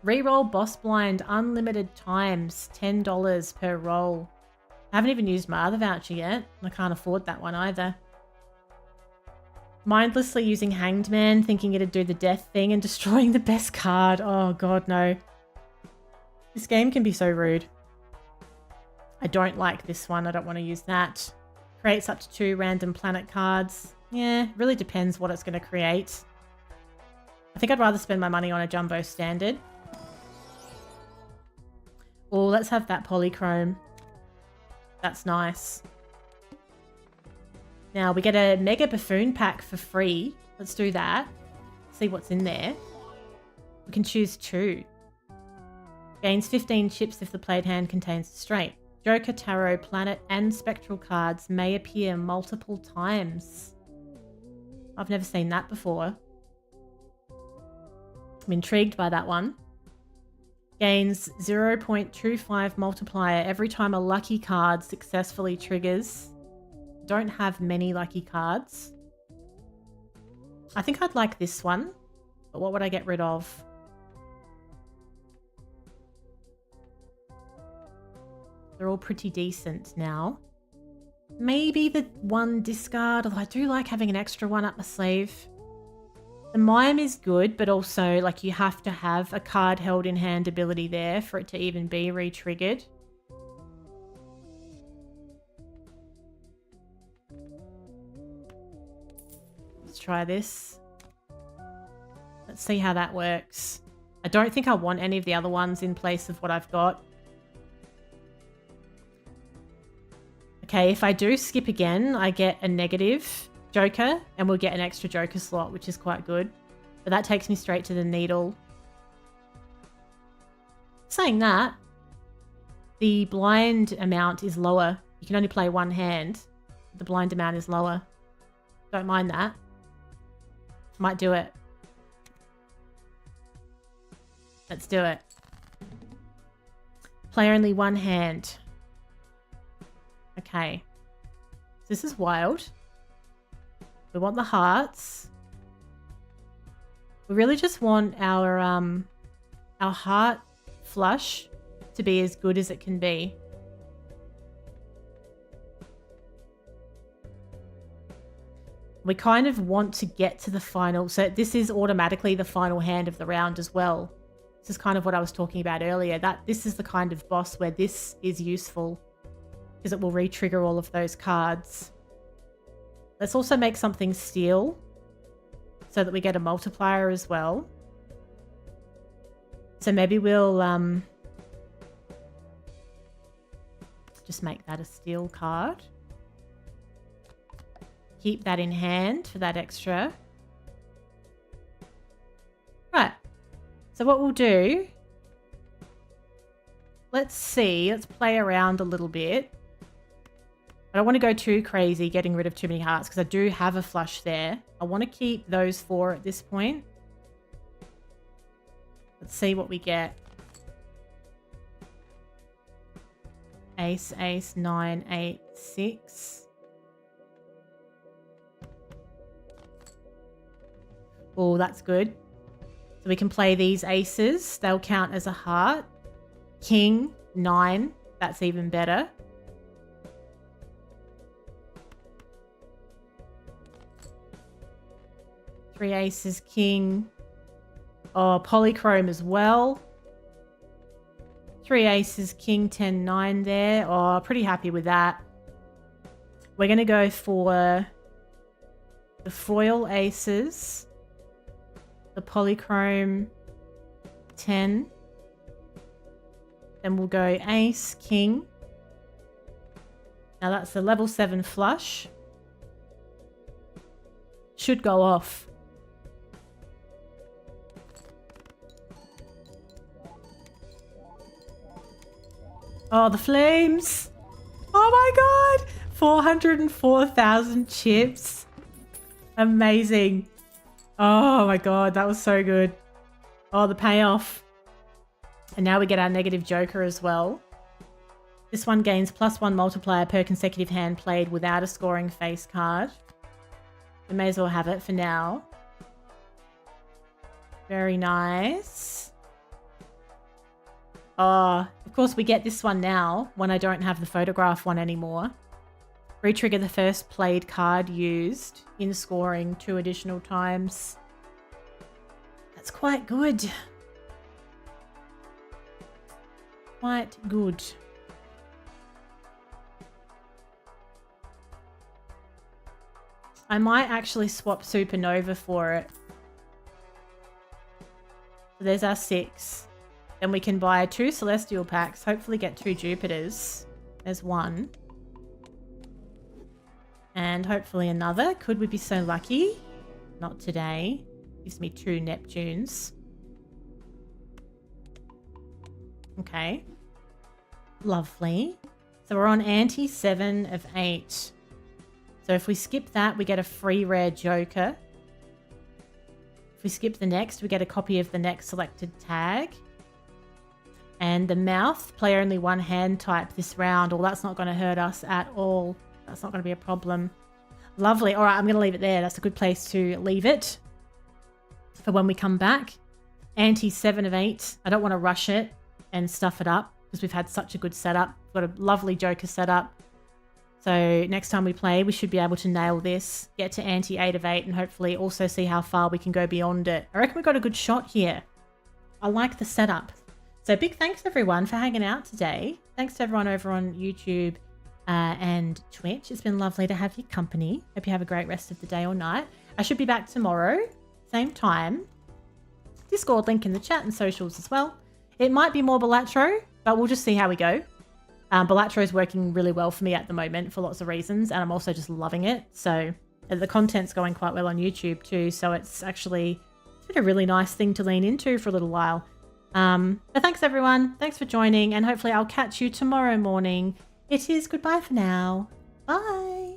Reroll boss blind unlimited times, $10 per roll. I haven't even used my other voucher yet. I can't afford that one either. Mindlessly using Hanged Man, thinking it'd do the death thing and destroying the best card. Oh god, no. This game can be so rude. I don't like this one. I don't want to use that. Creates up to 2 random planet cards. Yeah, really depends what it's going to create. I think I'd rather spend my money on a jumbo standard. Oh, let's have that polychrome. That's nice. Now we get a mega buffoon pack for free. Let's do that. See what's in there. We can choose 2. Gains 15 chips if the played hand contains a straight. Joker, tarot, planet, and spectral cards may appear multiple times. I've never seen that before. I'm intrigued by that one. Gains 0.25 multiplier every time a lucky card successfully triggers. Don't have many lucky cards. I think I'd like this one, but what would I get rid of? They're all pretty decent now. Maybe the 1 discard, although I do like having an extra one up my sleeve. The mime is good, but also like you have to have a card held in hand ability there for it to even be re-triggered. Let's try this. Let's see how that works. I don't think I want any of the other ones in place of what I've got. Okay, if I do skip again, I get a negative Joker, and we'll get an extra Joker slot, which is quite good. But that takes me straight to the needle. Saying that, the blind amount is lower. You can only play one hand. The blind amount is lower. Don't mind that. Might do it. Let's do it. Play only one hand. Okay. This is wild. We want the hearts. We really just want our heart flush to be as good as it can be. We kind of want to get to the final. So this is automatically the final hand of the round as well. This is kind of what I was talking about earlier. That this is the kind of boss where this is useful because it will re-trigger all of those cards. Let's also make something steel so that we get a multiplier as well. So maybe we'll just make that a steel card. Keep that in hand for that extra. Right. So what we'll do, let's play around a little bit. I don't want to go too crazy getting rid of too many hearts because I do have a flush there. I want to keep those 4 at this point. Let's see what we get. Ace, ace, 9, 8, 6. Oh, that's good. So we can play these aces. They'll count as a heart. King, 9. That's even better. Three aces, king. Oh, polychrome as well. 3 aces, king, 10, 9 there. Oh, pretty happy with that. We're going to go for the foil aces. The polychrome 10. Then we'll go ace, king. Now that's the level 7 flush. Should go off. Oh, the flames. Oh my god. 404,000 chips. Amazing. Oh my god, that was so good. Oh, the payoff. And now we get our negative joker as well. This one gains +1 multiplier per consecutive hand played without a scoring face card. We may as well have it for now. Very nice. Oh, of course we get this one now when I don't have the photograph one anymore. Re-trigger the first played card used in scoring 2 additional times. That's quite good. Quite good. I might actually swap Supernova for it. So there's our 6. Then we can buy 2 Celestial packs, hopefully get 2 Jupiters. There's 1. And hopefully another. Could we be so lucky? Not today. Gives me 2 Neptunes. Okay. Lovely. So we're on ante 7 of 8. So if we skip that, we get a free rare Joker. If we skip the next, we get a copy of the next selected tag. And the mouth, play only 1 hand type this round. Well, that's not going to hurt us at all. That's not going to be a problem. Lovely. All right, I'm going to leave it there. That's a good place to leave it for when we come back. Ante 7 of 8. I don't want to rush it and stuff it up because we've had such a good setup. We've got a lovely Joker setup. So next time we play, we should be able to nail this, get to ante 8 of 8, and hopefully also see how far we can go beyond it. I reckon we got a good shot here. I like the setup. So big thanks everyone for hanging out today. Thanks to everyone over on YouTube and Twitch. It's been lovely to have your company. Hope you have a great rest of the day or night. I should be back tomorrow, same time. Discord link in the chat and socials as well. It might be more Balatro, but we'll just see how we go. Balatro is working really well for me at the moment for lots of reasons, and I'm also just loving it. So the content's going quite well on YouTube too, so it's actually been a really nice thing to lean into for a little while. But thanks everyone. Thanks for joining, and hopefully I'll catch you tomorrow morning. It is goodbye for now. Bye.